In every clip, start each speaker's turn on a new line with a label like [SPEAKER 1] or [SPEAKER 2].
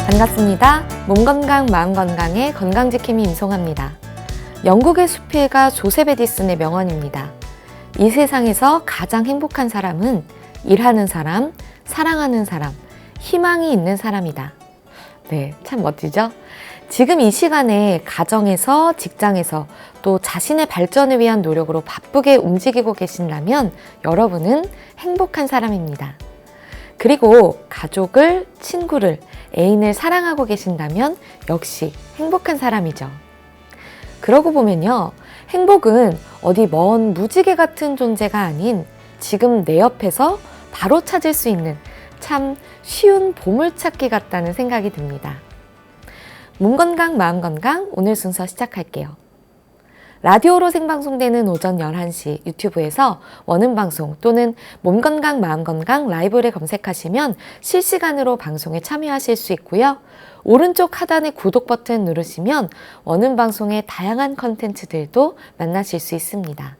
[SPEAKER 1] 반갑습니다. 몸 건강, 마음 건강의 건강지킴이 임송합니다. 영국의 수필가 조셉 에디슨의 명언입니다. 이 세상에서 가장 행복한 사람은 일하는 사람, 사랑하는 사람, 희망이 있는 사람이다. 네, 참 멋지죠? 지금 이 시간에 가정에서, 직장에서 또 자신의 발전을 위한 노력으로 바쁘게 움직이고 계신다면 여러분은 행복한 사람입니다. 그리고 가족을, 친구를, 애인을 사랑하고 계신다면 역시 행복한 사람이죠. 그러고 보면요, 행복은 어디 먼 무지개 같은 존재가 아닌 지금 내 옆에서 바로 찾을 수 있는 참 쉬운 보물찾기 같다는 생각이 듭니다. 몸 건강, 마음 건강, 오늘 순서 시작할게요. 라디오로 생방송되는 오전 11시 유튜브에서 원음방송 또는 몸건강, 마음건강 라이브를 검색하시면 실시간으로 방송에 참여하실 수 있고요. 오른쪽 하단의 구독 버튼 누르시면 원음방송의 다양한 컨텐츠들도 만나실 수 있습니다.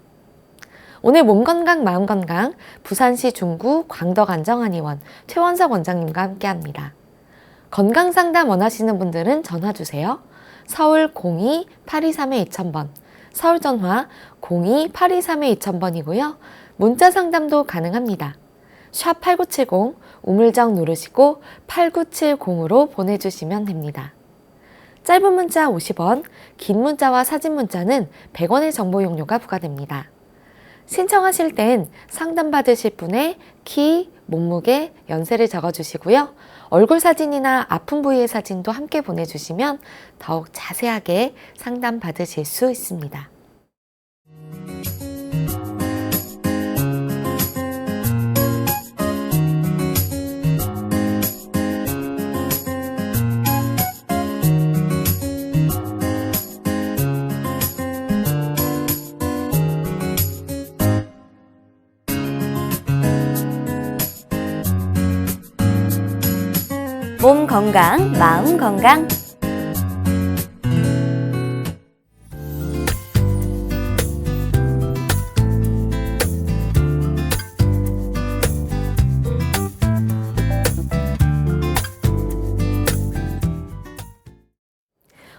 [SPEAKER 1] 오늘 몸건강, 마음건강 부산시 중구 광덕안정한의원 최원석 원장님과 함께합니다. 건강상담 원하시는 분들은 전화주세요. 서울 02-823-2000번 서울 전화 02-823-2000번이고요. 문자 상담도 가능합니다. 샵 8970 우물정 누르시고 8970으로 보내주시면 됩니다. 짧은 문자 50원, 긴 문자와 사진 문자는 100원의 정보 용료가 부과됩니다. 신청하실 땐 상담받으실 분의 키, 몸무게, 연세를 적어주시고요. 얼굴 사진이나 아픈 부위의 사진도 함께 보내주시면 더욱 자세하게 상담받으실 수 있습니다.
[SPEAKER 2] 몸 건강, 마음 건강.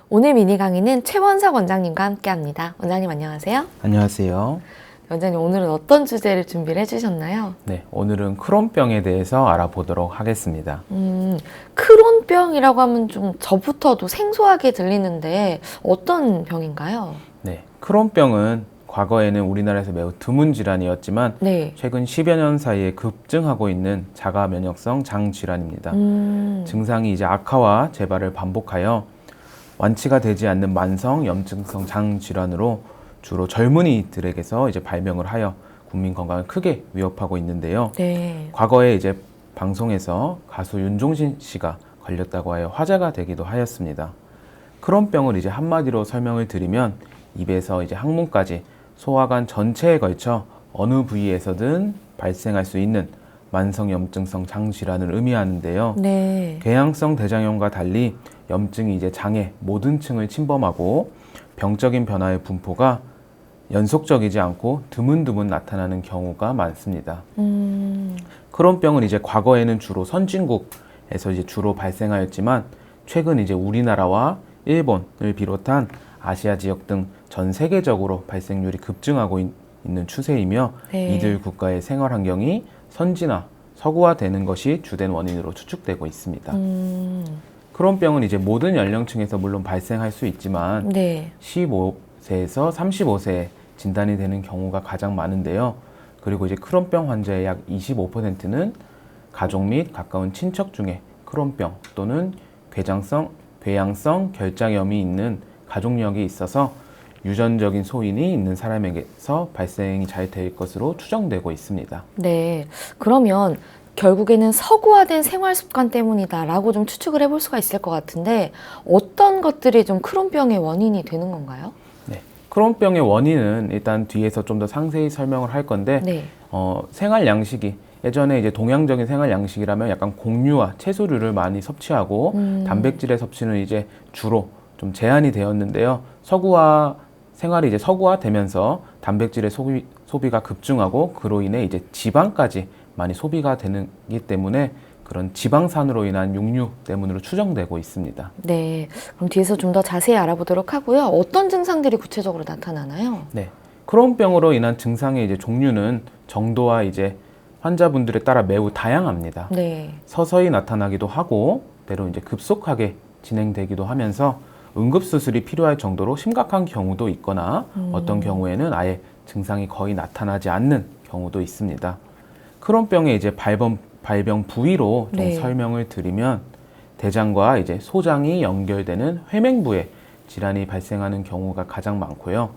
[SPEAKER 1] 오늘 미니 강의는 최원석 원장님과 함께합니다. 원장님 안녕하세요.
[SPEAKER 3] 안녕하세요.
[SPEAKER 1] 원장님 오늘은 어떤 주제를 준비를 해주셨나요?
[SPEAKER 3] 네, 오늘은 크론병에 대해서 알아보도록 하겠습니다.
[SPEAKER 1] 크론병이라고 하면 좀 저부터도 생소하게 들리는데 어떤 병인가요?
[SPEAKER 3] 네, 크론병은 과거에는 우리나라에서 매우 드문 질환이었지만
[SPEAKER 1] 네.
[SPEAKER 3] 최근 10여 년 사이에 급증하고 있는 자가 면역성 장 질환입니다. 증상이 이제 악화와 재발을 반복하여 완치가 되지 않는 만성 염증성 장 질환으로 주로 젊은이들에게서 이제 발명을 하여 국민 건강을 크게 위협하고 있는데요.
[SPEAKER 1] 네.
[SPEAKER 3] 과거에 이제 방송에서 가수 윤종신 씨가 걸렸다고 하여 화제가 되기도 하였습니다. 크론병을 이제 한마디로 설명을 드리면 입에서 이제 항문까지 소화관 전체에 걸쳐 어느 부위에서든 발생할 수 있는 만성 염증성 장 질환을 의미하는데요.
[SPEAKER 1] 네.
[SPEAKER 3] 궤양성 대장염과 달리 염증이 이제 장의 모든 층을 침범하고 병적인 변화의 분포가 연속적이지 않고 드문드문 나타나는 경우가 많습니다. 크론병은 이제 과거에는 주로 선진국에서 이제 주로 발생하였지만 최근 이제 우리나라와 일본을 비롯한 아시아 지역 등 전 세계적으로 발생률이 급증하고 있는 추세이며
[SPEAKER 1] 네.
[SPEAKER 3] 이들 국가의 생활 환경이 선진화, 서구화되는 것이 주된 원인으로 추측되고 있습니다. 크론병은 이제 모든 연령층에서 물론 발생할 수 있지만
[SPEAKER 1] 네.
[SPEAKER 3] 15세에서 35세에 진단이 되는 경우가 가장 많은데요. 그리고 이제 크론병 환자의 약 25%는 가족 및 가까운 친척 중에 크론병 또는 궤양성 결장염이 있는 가족력이 있어서 유전적인 소인이 있는 사람에게서 발생이 잘 될 것으로 추정되고 있습니다.
[SPEAKER 1] 네. 그러면 결국에는 서구화된 생활 습관 때문이다라고 좀 추측을 해볼 수가 있을 것 같은데 어떤 것들이 좀 크론병의 원인이 되는 건가요?
[SPEAKER 3] 네. 크론병의 원인은 일단 뒤에서 좀 더 상세히 설명을 할 건데
[SPEAKER 1] 네.
[SPEAKER 3] 생활 양식이 예전에 이제 동양적인 생활 양식이라면 약간 곡류와 채소류를 많이 섭취하고 단백질의 섭취는 이제 주로 좀 제한이 되었는데요. 생활이 이제 서구화되면서 단백질의 소비가 급증하고 그로 인해 이제 지방까지 많이 소비가 되기 때문에 그런 지방산으로 인한 육류 때문으로 추정되고 있습니다.
[SPEAKER 1] 네, 그럼 뒤에서 좀 더 자세히 알아보도록 하고요. 어떤 증상들이 구체적으로 나타나나요?
[SPEAKER 3] 네, 크론병으로 인한 증상의 이제 종류는 정도와 이제 환자분들에 따라 매우 다양합니다.
[SPEAKER 1] 네.
[SPEAKER 3] 서서히 나타나기도 하고 때로 이제 급속하게 진행되기도 하면서 응급수술이 필요할 정도로 심각한 경우도 있거나 어떤 경우에는 아예 증상이 거의 나타나지 않는 경우도 있습니다. 크론병의 이제 발병 부위로 좀
[SPEAKER 1] 네.
[SPEAKER 3] 설명을 드리면 대장과 이제 소장이 연결되는 회맹부에 질환이 발생하는 경우가 가장 많고요.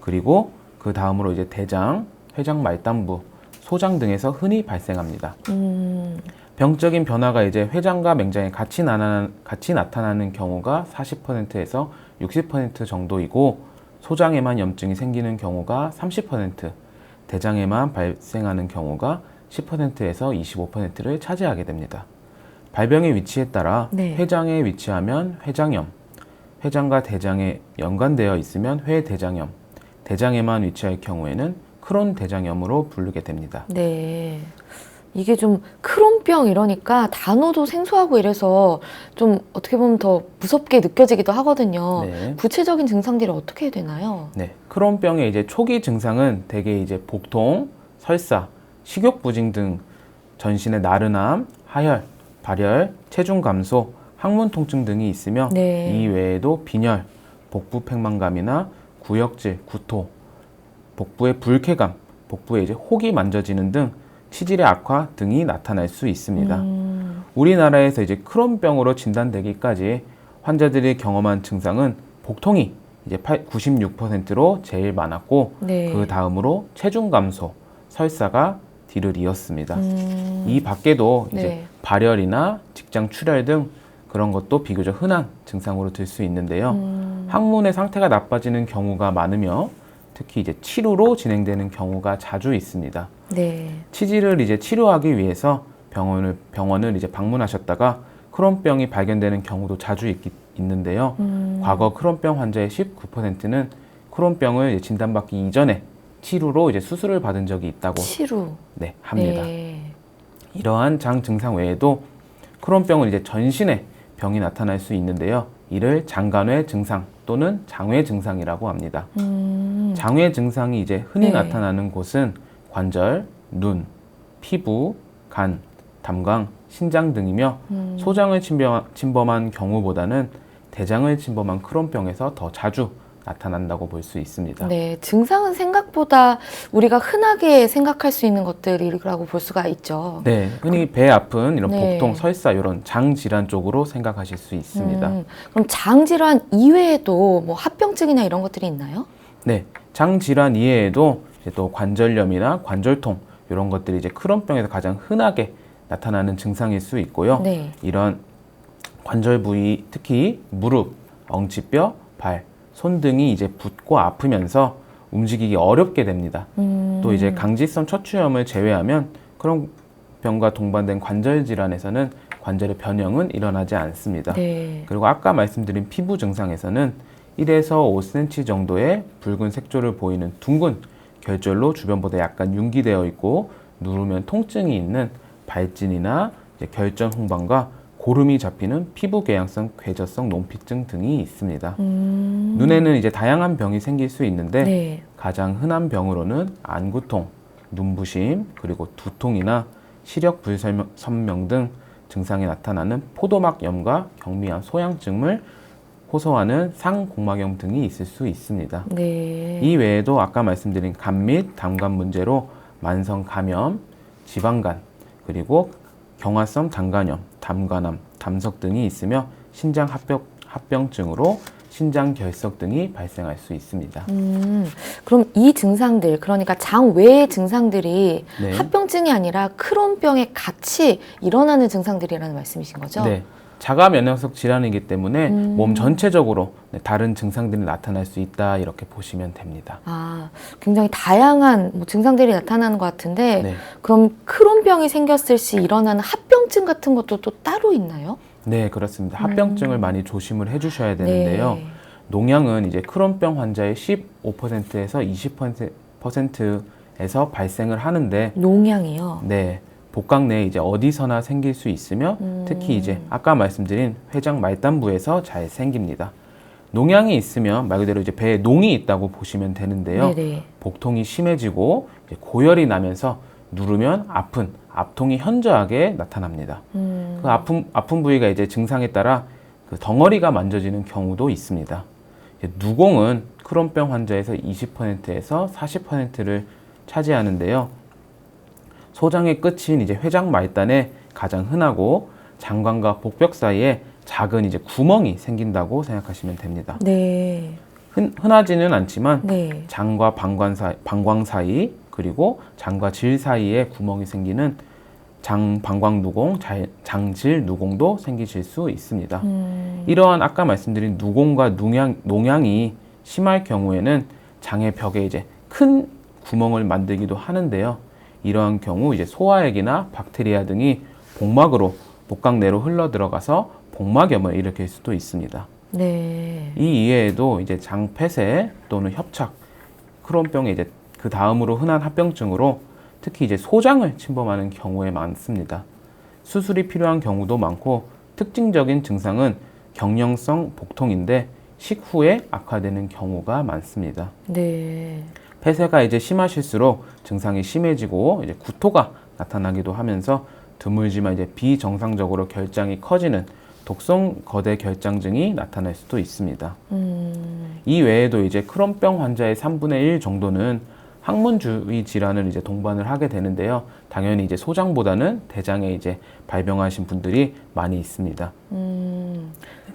[SPEAKER 3] 그리고 그 다음으로 이제 대장, 회장 말단부, 소장 등에서 흔히 발생합니다. 병적인 변화가 이제 회장과 맹장에 같이 나타나는 경우가 40%에서 60% 정도이고 소장에만 염증이 생기는 경우가 30%, 대장에만 발생하는 경우가 10%에서 25%를 차지하게 됩니다. 발병의 위치에 따라
[SPEAKER 1] 네.
[SPEAKER 3] 회장에 위치하면 회장염, 회장과 대장에 연관되어 있으면 회대장염, 대장에만 위치할 경우에는 크론 대장염으로 부르게 됩니다.
[SPEAKER 1] 네. 이게 좀 크론병 이러니까 단어도 생소하고 이래서 좀 어떻게 보면 더 무섭게 느껴지기도 하거든요.
[SPEAKER 3] 네.
[SPEAKER 1] 구체적인 증상들이 어떻게 되나요?
[SPEAKER 3] 네, 크론병의 이제 초기 증상은 대개 이제 복통, 설사, 식욕부진 등 전신의 나른함, 하혈, 발열, 체중 감소, 항문 통증 등이 있으며
[SPEAKER 1] 네.
[SPEAKER 3] 이 외에도 빈혈, 복부 팽만감이나 구역질, 구토, 복부의 불쾌감, 복부에 이제 혹이 만져지는 등 치질의 악화 등이 나타날 수 있습니다. 우리나라에서 이제 크론병으로 진단되기까지 환자들이 경험한 증상은 복통이 이제 96%로 제일 많았고
[SPEAKER 1] 네.
[SPEAKER 3] 그 다음으로 체중 감소, 설사가 뒤를 이었습니다. 이 밖에도 이제
[SPEAKER 1] 네.
[SPEAKER 3] 발열이나 직장 출혈 등 그런 것도 비교적 흔한 증상으로 들 수 있는데요. 항문의 상태가 나빠지는 경우가 많으며 특히 이제 치료로 진행되는 경우가 자주 있습니다.
[SPEAKER 1] 네.
[SPEAKER 3] 치질을 이제 치료하기 위해서 병원을 이제 방문하셨다가 크론병이 발견되는 경우도 자주 있는데요. 과거 크론병 환자의 19%는 크론병을 진단받기 이전에 치료로 이제 수술을 받은 적이 있다고 네, 합니다.
[SPEAKER 1] 네.
[SPEAKER 3] 이러한 장 증상 외에도 크론병은 이제 전신에 병이 나타날 수 있는데요. 이를 장간외 증상 또는 장외 증상이라고 합니다. 장외 증상이 이제 흔히
[SPEAKER 1] 네.
[SPEAKER 3] 나타나는 곳은 관절, 눈, 피부, 간, 담강, 신장 등이며 소장을 침범한 경우보다는 대장을 침범한 크론병에서 더 자주 나타난다고 볼 수 있습니다.
[SPEAKER 1] 네, 증상은 생각보다 우리가 흔하게 생각할 수 있는 것들이라고 볼 수가 있죠.
[SPEAKER 3] 네, 흔히 배 아픈 이런
[SPEAKER 1] 네.
[SPEAKER 3] 복통, 설사 이런 장 질환 쪽으로 생각하실 수 있습니다.
[SPEAKER 1] 그럼 장 질환 이외에도 뭐 합병증이나 이런 것들이 있나요?
[SPEAKER 3] 네, 장 질환 이외에도 이제 또 관절염이나 관절통 이런 것들이 이제 크론병에서 가장 흔하게 나타나는 증상일 수 있고요.
[SPEAKER 1] 네.
[SPEAKER 3] 이런 관절 부위, 특히 무릎, 엉치뼈, 발, 손 등이 이제 붓고 아프면서 움직이기 어렵게 됩니다. 또 이제 강지성 척추염을 제외하면 그런 병과 동반된 관절 질환에서는 관절의 변형은 일어나지 않습니다.
[SPEAKER 1] 네.
[SPEAKER 3] 그리고 아까 말씀드린 피부 증상에서는 1에서 5cm 정도의 붉은 색조를 보이는 둥근 결절로 주변보다 약간 융기되어 있고 누르면 통증이 있는 발진이나 이제 결전 홍방과 고름이 잡히는 피부 궤양성 궤저성 농피증 등이 있습니다. 눈에는 이제 다양한 병이 생길 수 있는데
[SPEAKER 1] 네.
[SPEAKER 3] 가장 흔한 병으로는 안구통, 눈부심, 그리고 두통이나 시력 불선명 등 증상이 나타나는 포도막염과 경미한 소양증을 호소하는 상공막염 등이 있을 수 있습니다.
[SPEAKER 1] 네.
[SPEAKER 3] 이 외에도 아까 말씀드린 간 및 담관 문제로 만성 감염, 지방간, 그리고 경화성 담간염, 담간암, 담석 등이 있으며 신장 합병증으로 신장 결석 등이 발생할 수 있습니다.
[SPEAKER 1] 그럼 이 증상들, 그러니까 장 외의 증상들이
[SPEAKER 3] 네.
[SPEAKER 1] 합병증이 아니라 크론병에 같이 일어나는 증상들이라는 말씀이신 거죠?
[SPEAKER 3] 네. 자가 면역성 질환이기 때문에 몸 전체적으로 다른 증상들이 나타날 수 있다 이렇게 보시면 됩니다.
[SPEAKER 1] 아, 굉장히 다양한 뭐 증상들이 나타나는 것 같은데
[SPEAKER 3] 네.
[SPEAKER 1] 그럼 크론병이 생겼을 시 일어나는 합병증 같은 것도 또 따로 있나요?
[SPEAKER 3] 네, 그렇습니다. 합병증을 많이 조심을 해주셔야 되는데요.
[SPEAKER 1] 네.
[SPEAKER 3] 농양은 이제 크론병 환자의 15%에서 20%에서 발생을 하는데,
[SPEAKER 1] 농양이요?
[SPEAKER 3] 네, 복강 내에 이제 어디서나 생길 수 있으며 특히 이제 아까 말씀드린 회장 말단부에서 잘 생깁니다. 농양이 있으면 말 그대로 이제 배에 농이 있다고 보시면 되는데요.
[SPEAKER 1] 네네.
[SPEAKER 3] 복통이 심해지고 이제 고열이 나면서 누르면 아픈 압통이 현저하게 나타납니다. 그 아픈 부위가 이제 증상에 따라 그 덩어리가 만져지는 경우도 있습니다. 누공은 크론병 환자에서 20%에서 40%를 차지하는데요. 소장의 끝인 이제 회장 말단에 가장 흔하고 장관과 복벽 사이에 작은 이제 구멍이 생긴다고 생각하시면 됩니다.
[SPEAKER 1] 네.
[SPEAKER 3] 흔하지는 않지만
[SPEAKER 1] 네.
[SPEAKER 3] 장과 방광 사이 그리고 장과 질 사이에 구멍이 생기는 방광 누공, 장질 누공도 생기실 수 있습니다. 이러한 아까 말씀드린 누공과 농양이 심할 경우에는 장의 벽에 이제 큰 구멍을 만들기도 하는데요. 이러한 경우 이제 소화액이나 박테리아 등이 복막으로 복강 내로 흘러 들어가서 복막염을 일으킬 수도 있습니다.
[SPEAKER 1] 네.
[SPEAKER 3] 이 이외에도 이제 장폐쇄 또는 협착, 크론병의 이제 그 다음으로 흔한 합병증으로 특히 이제 소장을 침범하는 경우에 많습니다. 수술이 필요한 경우도 많고 특징적인 증상은 경령성 복통인데 식후에 악화되는 경우가 많습니다.
[SPEAKER 1] 네.
[SPEAKER 3] 폐쇄가 이제 심하실수록 증상이 심해지고 이제 구토가 나타나기도 하면서 드물지만 이제 비정상적으로 결장이 커지는 독성 거대 결장증이 나타날 수도 있습니다. 이 외에도 이제 크론병 환자의 3분의 1 정도는 항문주의 질환을 이제 동반을 하게 되는데요. 당연히 이제 소장보다는 대장에 이제 발병하신 분들이 많이 있습니다.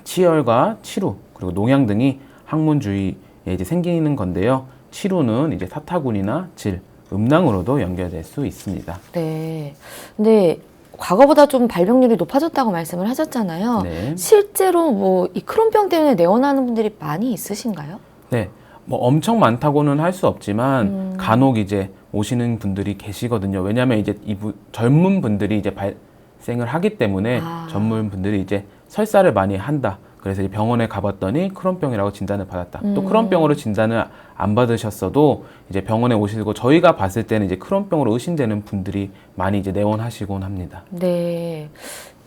[SPEAKER 3] 치열과 치루 그리고 농양 등이 항문주의에 이제 생기는 건데요. 치루는 이제 사타구니나 질, 음낭으로도 연결될 수 있습니다.
[SPEAKER 1] 네. 근데 과거보다 좀 발병률이 높아졌다고 말씀을 하셨잖아요.
[SPEAKER 3] 네.
[SPEAKER 1] 실제로 뭐 이 크론병 때문에 내원하는 분들이 많이 있으신가요?
[SPEAKER 3] 네. 뭐 엄청 많다고는 할 수 없지만 간혹 이제 오시는 분들이 계시거든요. 왜냐하면 이제 젊은 분들이 이제 발생을 하기 때문에 젊은 분들이 이제 설사를 많이 한다. 그래서 이제 병원에 가봤더니 크론병이라고 진단을 받았다. 또 크론병으로 진단을 안 받으셨어도 이제 병원에 오시고 저희가 봤을 때는 이제 크론병으로 의심되는 분들이 많이 이제 내원하시곤 합니다.
[SPEAKER 1] 네.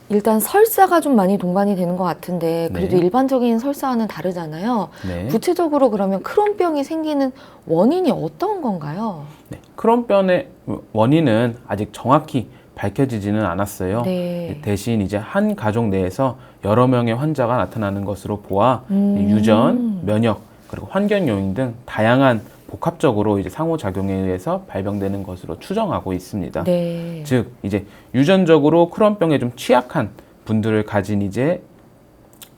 [SPEAKER 1] 일단 설사가 좀 많이 동반이 되는 것 같은데 그래도
[SPEAKER 3] 네.
[SPEAKER 1] 일반적인 설사와는 다르잖아요.
[SPEAKER 3] 네.
[SPEAKER 1] 구체적으로 그러면 크론병이 생기는 원인이 어떤 건가요?
[SPEAKER 3] 네. 크론병의 원인은 아직 정확히 밝혀지지는 않았어요.
[SPEAKER 1] 네.
[SPEAKER 3] 대신 이제 한 가족 내에서 여러 명의 환자가 나타나는 것으로 보아 유전, 면역, 그리고 환경 요인 등 다양한 복합적으로 이제 상호작용에 의해서 발병되는 것으로 추정하고 있습니다.
[SPEAKER 1] 네.
[SPEAKER 3] 즉 이제 유전적으로 크론병에 좀 취약한 분들을 가진 이제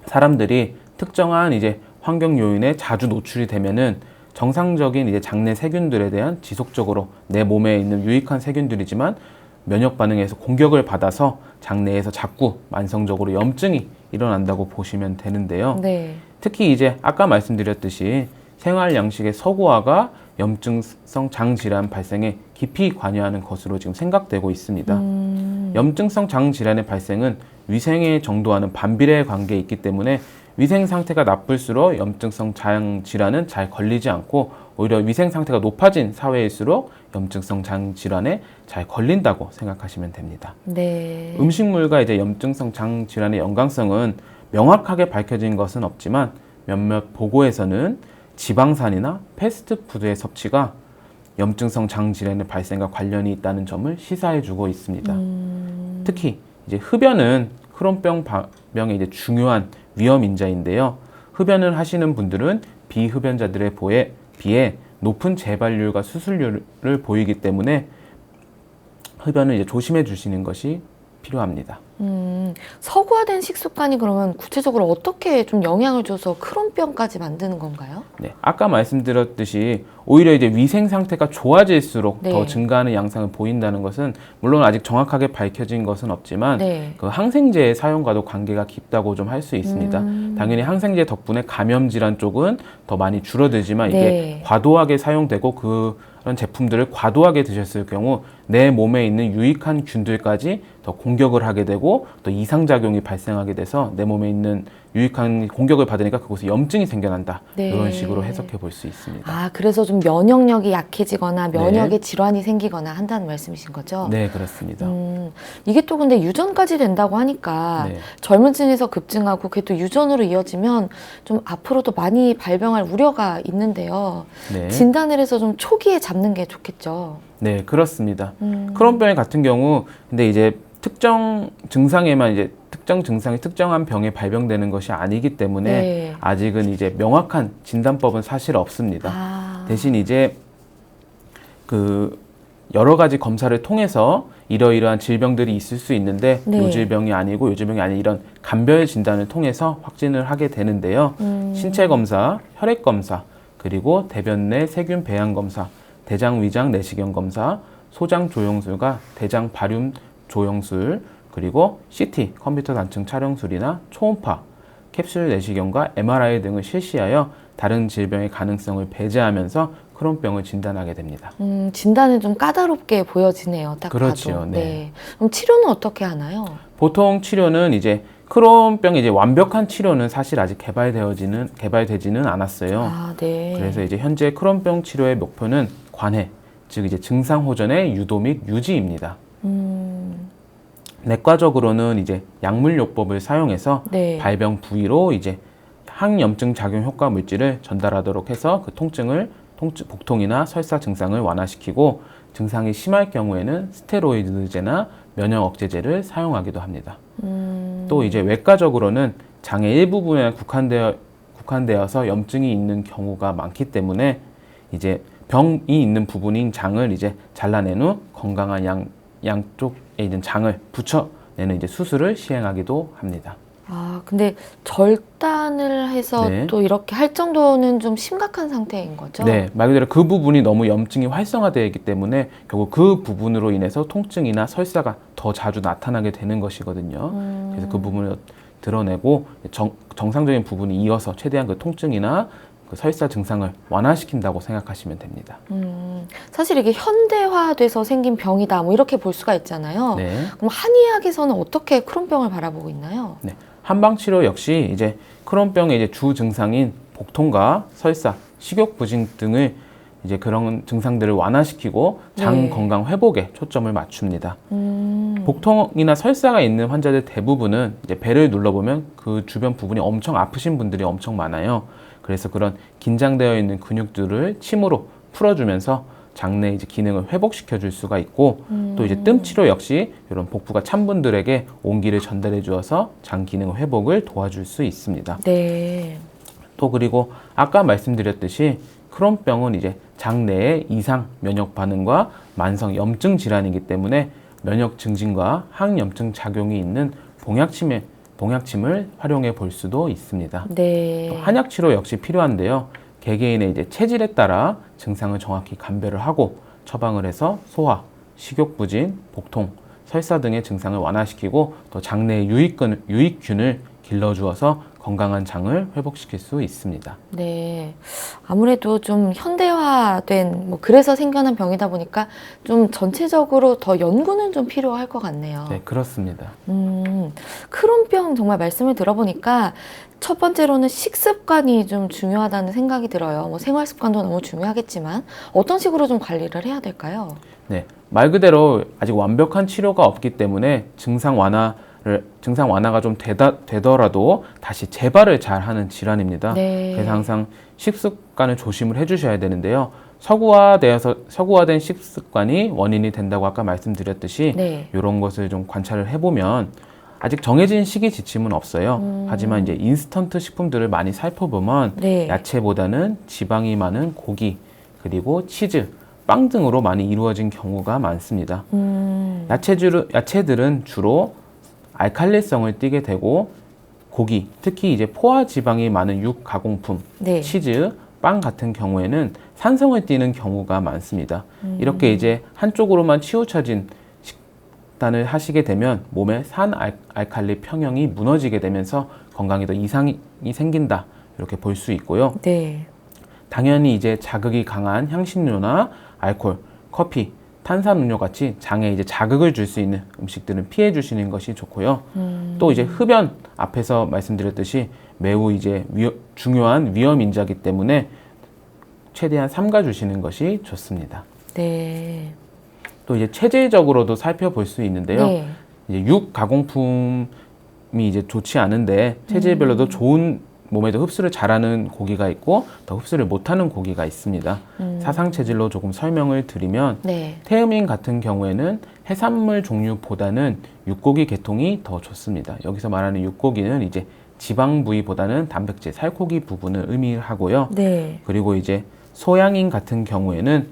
[SPEAKER 3] 사람들이 특정한 이제 환경 요인에 자주 노출이 되면은 정상적인 이제 장내 세균들에 대한 지속적으로 내 몸에 있는 유익한 세균들이지만 면역 반응에서 공격을 받아서 장내에서 자꾸 만성적으로 염증이 일어난다고 보시면 되는데요.
[SPEAKER 1] 네.
[SPEAKER 3] 특히 이제 아까 말씀드렸듯이 생활 양식의 서구화가 염증성 장 질환 발생에 깊이 관여하는 것으로 지금 생각되고 있습니다. 염증성 장 질환의 발생은 위생의 정도와는 반비례의 관계에 있기 때문에 위생 상태가 나쁠수록 염증성 장 질환은 잘 걸리지 않고 오히려 위생 상태가 높아진 사회일수록 염증성 장 질환에 잘 걸린다고 생각하시면 됩니다.
[SPEAKER 1] 네.
[SPEAKER 3] 음식물과 이제 염증성 장 질환의 연관성은 명확하게 밝혀진 것은 없지만 몇몇 보고에서는 지방산이나 패스트푸드의 섭취가 염증성 장 질환의 발생과 관련이 있다는 점을 시사해주고 있습니다. 특히 이제 흡연은 크론병의 이제 중요한 위험 인자인데요. 흡연을 하시는 분들은 비흡연자들에 비해 높은 재발률과 수술률을 보이기 때문에 흡연을 이제 조심해 주시는 것이 필요합니다.
[SPEAKER 1] 서구화된 식습관이 그러면 구체적으로 어떻게 좀 영향을 줘서 크론병까지 만드는 건가요?
[SPEAKER 3] 네, 아까 말씀드렸듯이 오히려 이제 위생 상태가 좋아질수록
[SPEAKER 1] 네.
[SPEAKER 3] 더 증가하는 양상을 보인다는 것은 물론 아직 정확하게 밝혀진 것은 없지만
[SPEAKER 1] 네.
[SPEAKER 3] 그 항생제의 사용과도 관계가 깊다고 좀 할 수 있습니다. 당연히 항생제 덕분에 감염 질환 쪽은 더 많이 줄어들지만 이게
[SPEAKER 1] 네.
[SPEAKER 3] 과도하게 사용되고 그런 제품들을 과도하게 드셨을 경우 내 몸에 있는 유익한 균들까지 더 공격을 하게 되고 또 이상작용이 발생하게 돼서 내 몸에 있는 유익한 공격을 받으니까 그곳에 염증이 생겨난다.
[SPEAKER 1] 네.
[SPEAKER 3] 이런 식으로 해석해 볼 수 있습니다.
[SPEAKER 1] 아, 그래서 좀 면역력이 약해지거나 면역에 질환이 생기거나 한다는 말씀이신 거죠?
[SPEAKER 3] 네, 그렇습니다.
[SPEAKER 1] 이게 또 근데 유전까지 된다고 하니까
[SPEAKER 3] 네.
[SPEAKER 1] 젊은 층에서 급증하고 그게 또 유전으로 이어지면 좀 앞으로도 많이 발병할 우려가 있는데요.
[SPEAKER 3] 네.
[SPEAKER 1] 진단을 해서 좀 초기에 잡는 게 좋겠죠.
[SPEAKER 3] 네, 그렇습니다. 크론병 같은 경우 근데 이제 특정 증상에만 이제 특정 증상이 특정한 병에 발병되는 것이 아니기 때문에
[SPEAKER 1] 네.
[SPEAKER 3] 아직은 이제 명확한 진단법은 사실 없습니다.
[SPEAKER 1] 아,
[SPEAKER 3] 대신 이제 그 여러 가지 검사를 통해서 이러이러한 질병들이 있을 수 있는데
[SPEAKER 1] 네.
[SPEAKER 3] 요 질병이 아니고 요 질병이 아닌 이런 감별 진단을 통해서 확진을 하게 되는데요. 신체 검사, 혈액 검사, 그리고 대변 내 세균 배양 검사, 대장 위장 내시경 검사, 소장 조영술과 대장 발륨 조영술, 그리고 CT 컴퓨터 단층 촬영술이나 초음파, 캡슐 내시경과 MRI 등을 실시하여 다른 질병의 가능성을 배제하면서 크론병을 진단하게 됩니다.
[SPEAKER 1] 진단은 좀 까다롭게 보여지네요. 딱
[SPEAKER 3] 그렇죠.
[SPEAKER 1] 봐도.
[SPEAKER 3] 네.
[SPEAKER 1] 그럼 치료는 어떻게 하나요?
[SPEAKER 3] 보통 치료는 이제 크론병의 이제 완벽한 치료는 사실 아직 개발되지는 않았어요.
[SPEAKER 1] 아, 네.
[SPEAKER 3] 그래서 이제 현재 크론병 치료의 목표는 관해, 즉 이제 증상 호전의 유도 및 유지입니다. 내과적으로는 이제 약물요법을 사용해서
[SPEAKER 1] 네.
[SPEAKER 3] 발병 부위로 이제 항염증 작용 효과 물질을 전달하도록 해서 그 복통이나 설사 증상을 완화시키고 증상이 심할 경우에는 스테로이드제나 면역 억제제를 사용하기도 합니다. 또 이제 외과적으로는 장의 일부분에 국한되어서 염증이 있는 경우가 많기 때문에 이제 병이 있는 부분인 장을 이제 잘라낸 후 건강한 양쪽에 있는 장을 붙여내는 이제 수술을 시행하기도 합니다.
[SPEAKER 1] 아, 근데 절단을 해서
[SPEAKER 3] 네.
[SPEAKER 1] 또 이렇게 할 정도는 좀 심각한 상태인 거죠?
[SPEAKER 3] 네, 말 그대로 그 부분이 너무 염증이 활성화되어 있기 때문에 결국 그 부분으로 인해서 통증이나 설사가 더 자주 나타나게 되는 것이거든요. 그래서 그 부분을 드러내고 정상적인 부분이 이어서 최대한 그 통증이나 그 설사 증상을 완화시킨다고 생각하시면 됩니다.
[SPEAKER 1] 사실 이게 현대화돼서 생긴 병이다, 뭐 이렇게 볼 수가 있잖아요.
[SPEAKER 3] 네.
[SPEAKER 1] 그럼 한의학에서는 어떻게 크론병을 바라보고 있나요?
[SPEAKER 3] 네. 한방치료 역시 이제 크론병의 이제 주 증상인 복통과 설사, 식욕부진 등을 이제 그런 증상들을 완화시키고 장
[SPEAKER 1] 네.
[SPEAKER 3] 건강 회복에 초점을 맞춥니다. 복통이나 설사가 있는 환자들 대부분은 이제 배를 눌러보면 그 주변 부분이 엄청 아프신 분들이 엄청 많아요. 그래서 그런 긴장되어 있는 근육들을 침으로 풀어주면서 장내 이제 기능을 회복시켜 줄 수가 있고 또 이제 뜸 치료 역시 이런 복부가 찬 분들에게 온기를 전달해 주어서 장 기능 회복을 도와줄 수 있습니다.
[SPEAKER 1] 네.
[SPEAKER 3] 또 그리고 아까 말씀드렸듯이 크론병은 이제 장내의 이상 면역 반응과 만성 염증 질환이기 때문에 면역 증진과 항염증 작용이 있는 봉약침을 활용해 볼 수도 있습니다.
[SPEAKER 1] 네.
[SPEAKER 3] 또 한약 치료 역시 필요한데요. 개개인의 이제 체질에 따라 증상을 정확히 감별을 하고 처방을 해서 소화, 식욕부진, 복통, 설사 등의 증상을 완화시키고 또 장내의 유익균을 길러주어서 건강한 장을 회복시킬 수 있습니다.
[SPEAKER 1] 네. 아무래도 좀 현대화된, 뭐, 그래서 생겨난 병이다 보니까 좀 전체적으로 더 연구는 좀 필요할 것 같네요.
[SPEAKER 3] 네, 그렇습니다.
[SPEAKER 1] 크론병 정말 말씀을 들어보니까 첫 번째로는 식습관이 좀 중요하다는 생각이 들어요. 뭐 생활 습관도 너무 중요하겠지만 어떤 식으로 좀 관리를 해야 될까요?
[SPEAKER 3] 네, 말 그대로 아직 완벽한 치료가 없기 때문에 증상 완화가 좀 되더라도 다시 재발을 잘 하는 질환입니다.
[SPEAKER 1] 네.
[SPEAKER 3] 그래서 항상 식습관을 조심을 해주셔야 되는데요. 서구화된 식습관이 원인이 된다고 아까 말씀드렸듯이
[SPEAKER 1] 네.
[SPEAKER 3] 이런 것을 좀 관찰을 해보면 아직 정해진 시기 지침은 없어요. 하지만 이제 인스턴트 식품들을 많이 살펴보면
[SPEAKER 1] 네.
[SPEAKER 3] 야채보다는 지방이 많은 고기, 그리고 치즈, 빵 등으로 많이 이루어진 경우가 많습니다. 야채들은 주로 알칼리성을 띠게 되고 고기, 특히 이제 포화 지방이 많은 육 가공품,
[SPEAKER 1] 네.
[SPEAKER 3] 치즈, 빵 같은 경우에는 산성을 띠는 경우가 많습니다. 이렇게 이제 한쪽으로만 치우쳐진 식단을 하시게 되면 몸의 산 알칼리 평형이 무너지게 되면서 건강에 더 이상이 생긴다, 이렇게 볼 수 있고요.
[SPEAKER 1] 네.
[SPEAKER 3] 당연히 이제 자극이 강한 향신료나 알코올, 커피, 탄산음료 같이 장에 이제 자극을 줄 수 있는 음식들은 피해 주시는 것이 좋고요. 또 이제 흡연 앞에서 말씀드렸듯이 매우 이제 중요한 위험 인자이기 때문에 최대한 삼가 주시는 것이 좋습니다.
[SPEAKER 1] 네.
[SPEAKER 3] 또 이제 체질적으로도 살펴볼 수 있는데요.
[SPEAKER 1] 네.
[SPEAKER 3] 이제 육 가공품이 이제 좋지 않은데 체질별로도 좋은 몸에도 흡수를 잘하는 고기가 있고 더 흡수를 못하는 고기가 있습니다. 사상 체질로 조금 설명을 드리면
[SPEAKER 1] 네.
[SPEAKER 3] 태음인 같은 경우에는 해산물 종류보다는 육고기 계통이 더 좋습니다. 여기서 말하는 육고기는 이제 지방 부위보다는 단백질, 살코기 부분을 의미하고요.
[SPEAKER 1] 네.
[SPEAKER 3] 그리고 이제 소양인 같은 경우에는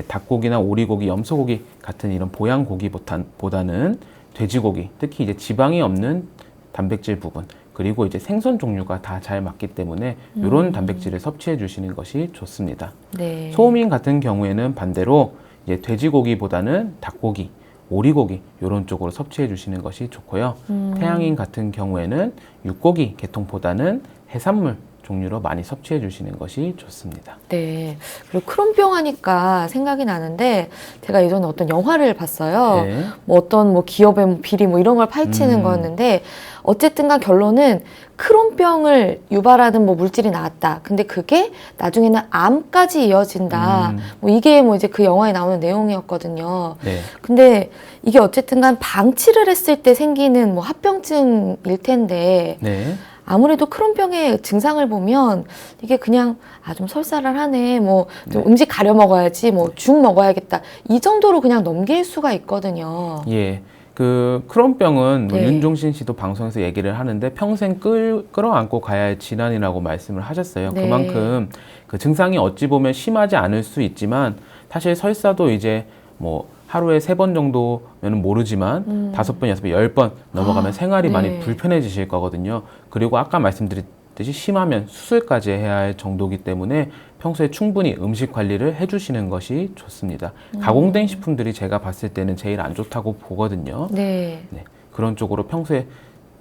[SPEAKER 3] 닭고기나 오리고기, 염소고기 같은 이런 보양 고기보다는 돼지고기, 특히 이제 지방이 없는 단백질 부분, 그리고 이제 생선 종류가 다 잘 맞기 때문에 이런 단백질을 섭취해 주시는 것이 좋습니다.
[SPEAKER 1] 네.
[SPEAKER 3] 소음인 같은 경우에는 반대로 이제 돼지고기보다는 닭고기, 오리고기 이런 쪽으로 섭취해 주시는 것이 좋고요. 태양인 같은 경우에는 육고기 계통보다는 해산물 종류로 많이 섭취해 주시는 것이 좋습니다.
[SPEAKER 1] 네. 그리고 크론병 하니까 생각이 나는데 제가 예전에 어떤 영화를 봤어요.
[SPEAKER 3] 네.
[SPEAKER 1] 뭐 어떤 뭐 기업의 뭐 비리 뭐 이런 걸 파헤치는 거였는데 어쨌든간 결론은 크론병을 유발하는 뭐 물질이 나왔다. 근데 그게 나중에는 암까지 이어진다. 뭐 이게 뭐 이제 그 영화에 나오는 내용이었거든요.
[SPEAKER 3] 네.
[SPEAKER 1] 근데 이게 어쨌든간 방치를 했을 때 생기는 뭐 합병증일 텐데
[SPEAKER 3] 네.
[SPEAKER 1] 아무래도 크론병의 증상을 보면 이게 그냥 좀 설사를 하네, 뭐 좀
[SPEAKER 3] 네.
[SPEAKER 1] 음식 가려 먹어야지, 뭐 죽 먹어야겠다 이 정도로 그냥 넘길 수가 있거든요.
[SPEAKER 3] 예. 그 크론병은 뭐
[SPEAKER 1] 네.
[SPEAKER 3] 윤종신 씨도 방송에서 얘기를 하는데 평생 끌어안고 가야 할 질환이라고 말씀을 하셨어요.
[SPEAKER 1] 네.
[SPEAKER 3] 그만큼 그 증상이 어찌 보면 심하지 않을 수 있지만 사실 설사도 이제 뭐 하루에 3번 정도면 모르지만 5번, 6번, 10번 넘어가면 생활이
[SPEAKER 1] 네.
[SPEAKER 3] 많이 불편해지실 거거든요. 그리고 아까 말씀드렸듯이 심하면 수술까지 해야 할 정도이기 때문에 평소에 충분히 음식 관리를 해주시는 것이 좋습니다. 가공된 식품들이 제가 봤을 때는 제일 안 좋다고 보거든요.
[SPEAKER 1] 네.
[SPEAKER 3] 네, 그런 쪽으로 평소에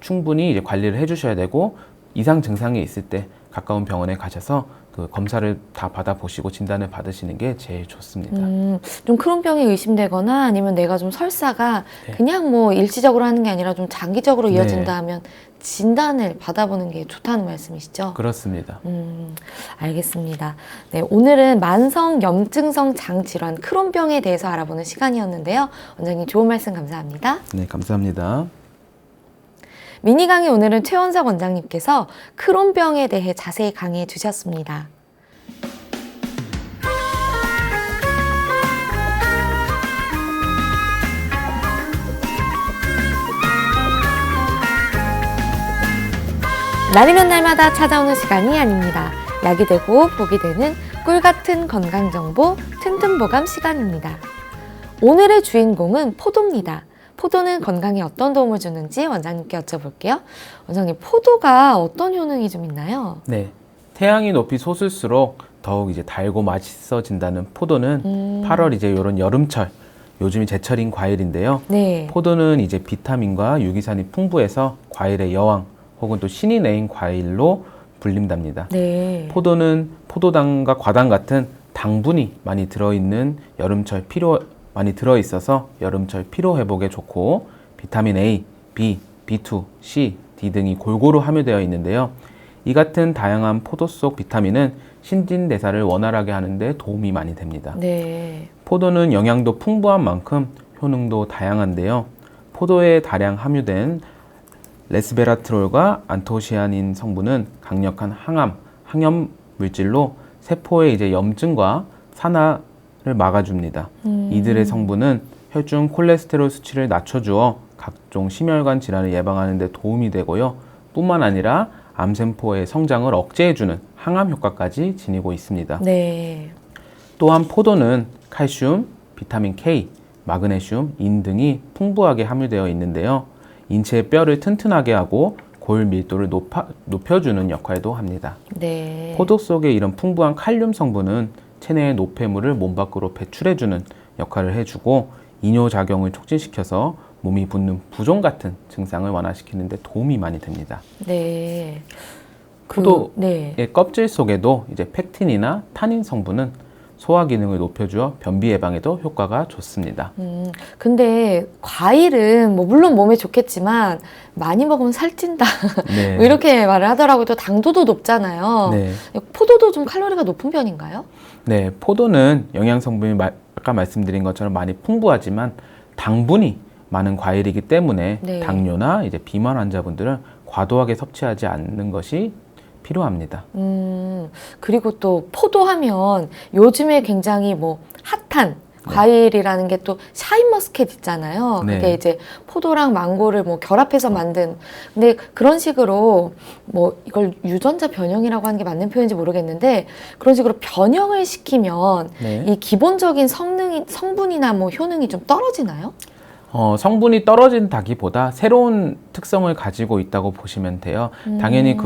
[SPEAKER 3] 충분히 이제 관리를 해주셔야 되고 이상 증상이 있을 때 가까운 병원에 가셔서 그 검사를 다 받아보시고 진단을 받으시는 게 제일 좋습니다.
[SPEAKER 1] 좀 크론병이 의심되거나 아니면 내가 좀 설사가
[SPEAKER 3] 네.
[SPEAKER 1] 그냥 뭐 일시적으로 하는 게 아니라 좀 장기적으로 이어진다
[SPEAKER 3] 네.
[SPEAKER 1] 하면 진단을 받아보는 게 좋다는 말씀이시죠?
[SPEAKER 3] 그렇습니다.
[SPEAKER 1] 알겠습니다. 네, 오늘은 만성 염증성 장질환 크론병에 대해서 알아보는 시간이었는데요. 원장님 좋은 말씀 감사합니다.
[SPEAKER 3] 네, 감사합니다.
[SPEAKER 1] 미니 강의 오늘은 최원석 원장님께서 크론병에 대해 자세히 강의해 주셨습니다. 날이면 날마다 찾아오는 시간이 아닙니다. 약이 되고 복이 되는 꿀 같은 건강 정보 튼튼보감 시간입니다. 오늘의 주인공은 포도입니다. 포도는 건강에 어떤 도움을 주는지 원장님께 여쭤볼게요. 원장님, 포도가 어떤 효능이 좀 있나요?
[SPEAKER 3] 네, 태양이 높이 솟을수록 더욱 이제 달고 맛있어진다는 포도는 8월 이제 이런 여름철, 요즘이 제철인 과일인데요.
[SPEAKER 1] 네.
[SPEAKER 3] 포도는 이제 비타민과 유기산이 풍부해서 과일의 여왕 혹은 또 신이 내린 과일로 불린답니다.
[SPEAKER 1] 네.
[SPEAKER 3] 포도는 포도당과 과당 같은 당분이 많이 들어있는 여름철 많이 들어있어서 여름철 피로 회복에 좋고 비타민 A, B, B2, C, D 등이 골고루 함유되어 있는데요. 이 같은 다양한 포도 속 비타민은 신진대사를 원활하게 하는데 도움이 많이 됩니다.
[SPEAKER 1] 네.
[SPEAKER 3] 포도는 영양도 풍부한 만큼 효능도 다양한데요. 포도에 다량 함유된 레스베라트롤과 안토시아닌 성분은 강력한 항염 물질로 세포의 이제 염증과 산화를 막아줍니다. 이들의 성분은 혈중 콜레스테롤 수치를 낮춰주어 각종 심혈관 질환을 예방하는 데 도움이 되고요. 뿐만 아니라 암세포의 성장을 억제해주는 항암 효과까지 지니고 있습니다.
[SPEAKER 1] 네.
[SPEAKER 3] 또한 포도는 칼슘, 비타민 K, 마그네슘, 인 등이 풍부하게 함유되어 있는데요. 인체의 뼈를 튼튼하게 하고 골 밀도를 높여주는 역할도 합니다.
[SPEAKER 1] 네.
[SPEAKER 3] 포도 속의 이런 풍부한 칼륨 성분은 체내의 노폐물을 몸 밖으로 배출해주는 역할을 해주고 이뇨작용을 촉진시켜서 몸이 붓는 부종 같은 증상을 완화시키는 데 도움이 많이 됩니다.
[SPEAKER 1] 네.
[SPEAKER 3] 포도의
[SPEAKER 1] 네.
[SPEAKER 3] 껍질 속에도 이제 펙틴이나 타닌 성분은 소화 기능을 높여주어 변비 예방에도 효과가 좋습니다.
[SPEAKER 1] 근데 과일은 뭐 물론 몸에 좋겠지만 많이 먹으면 살찐다.
[SPEAKER 3] 네.
[SPEAKER 1] 뭐 이렇게 말을 하더라고요. 또 당도도 높잖아요.
[SPEAKER 3] 네.
[SPEAKER 1] 포도도 좀 칼로리가 높은 편인가요?
[SPEAKER 3] 네, 포도는 영양 성분이 아까 말씀드린 것처럼 많이 풍부하지만 당분이 많은 과일이기 때문에
[SPEAKER 1] 네.
[SPEAKER 3] 당뇨나 이제 비만 환자분들은 과도하게 섭취하지 않는 것이 필요합니다.
[SPEAKER 1] 그리고 또 포도하면 요즘에 굉장히 뭐 핫한 과일이라는 게 또 샤인머스켓 있잖아요.
[SPEAKER 3] 네.
[SPEAKER 1] 그게 이제 포도랑 망고를 뭐 결합해서 만든. 근데 그런 식으로 뭐 이걸 유전자 변형이라고 하는 게 맞는 표현인지 모르겠는데 그런 식으로 변형을 시키면
[SPEAKER 3] 네.
[SPEAKER 1] 이 기본적인 성분이나 뭐 효능이 좀 떨어지나요?
[SPEAKER 3] 성분이 떨어진다기보다 새로운 특성을 가지고 있다고 보시면 돼요. 당연히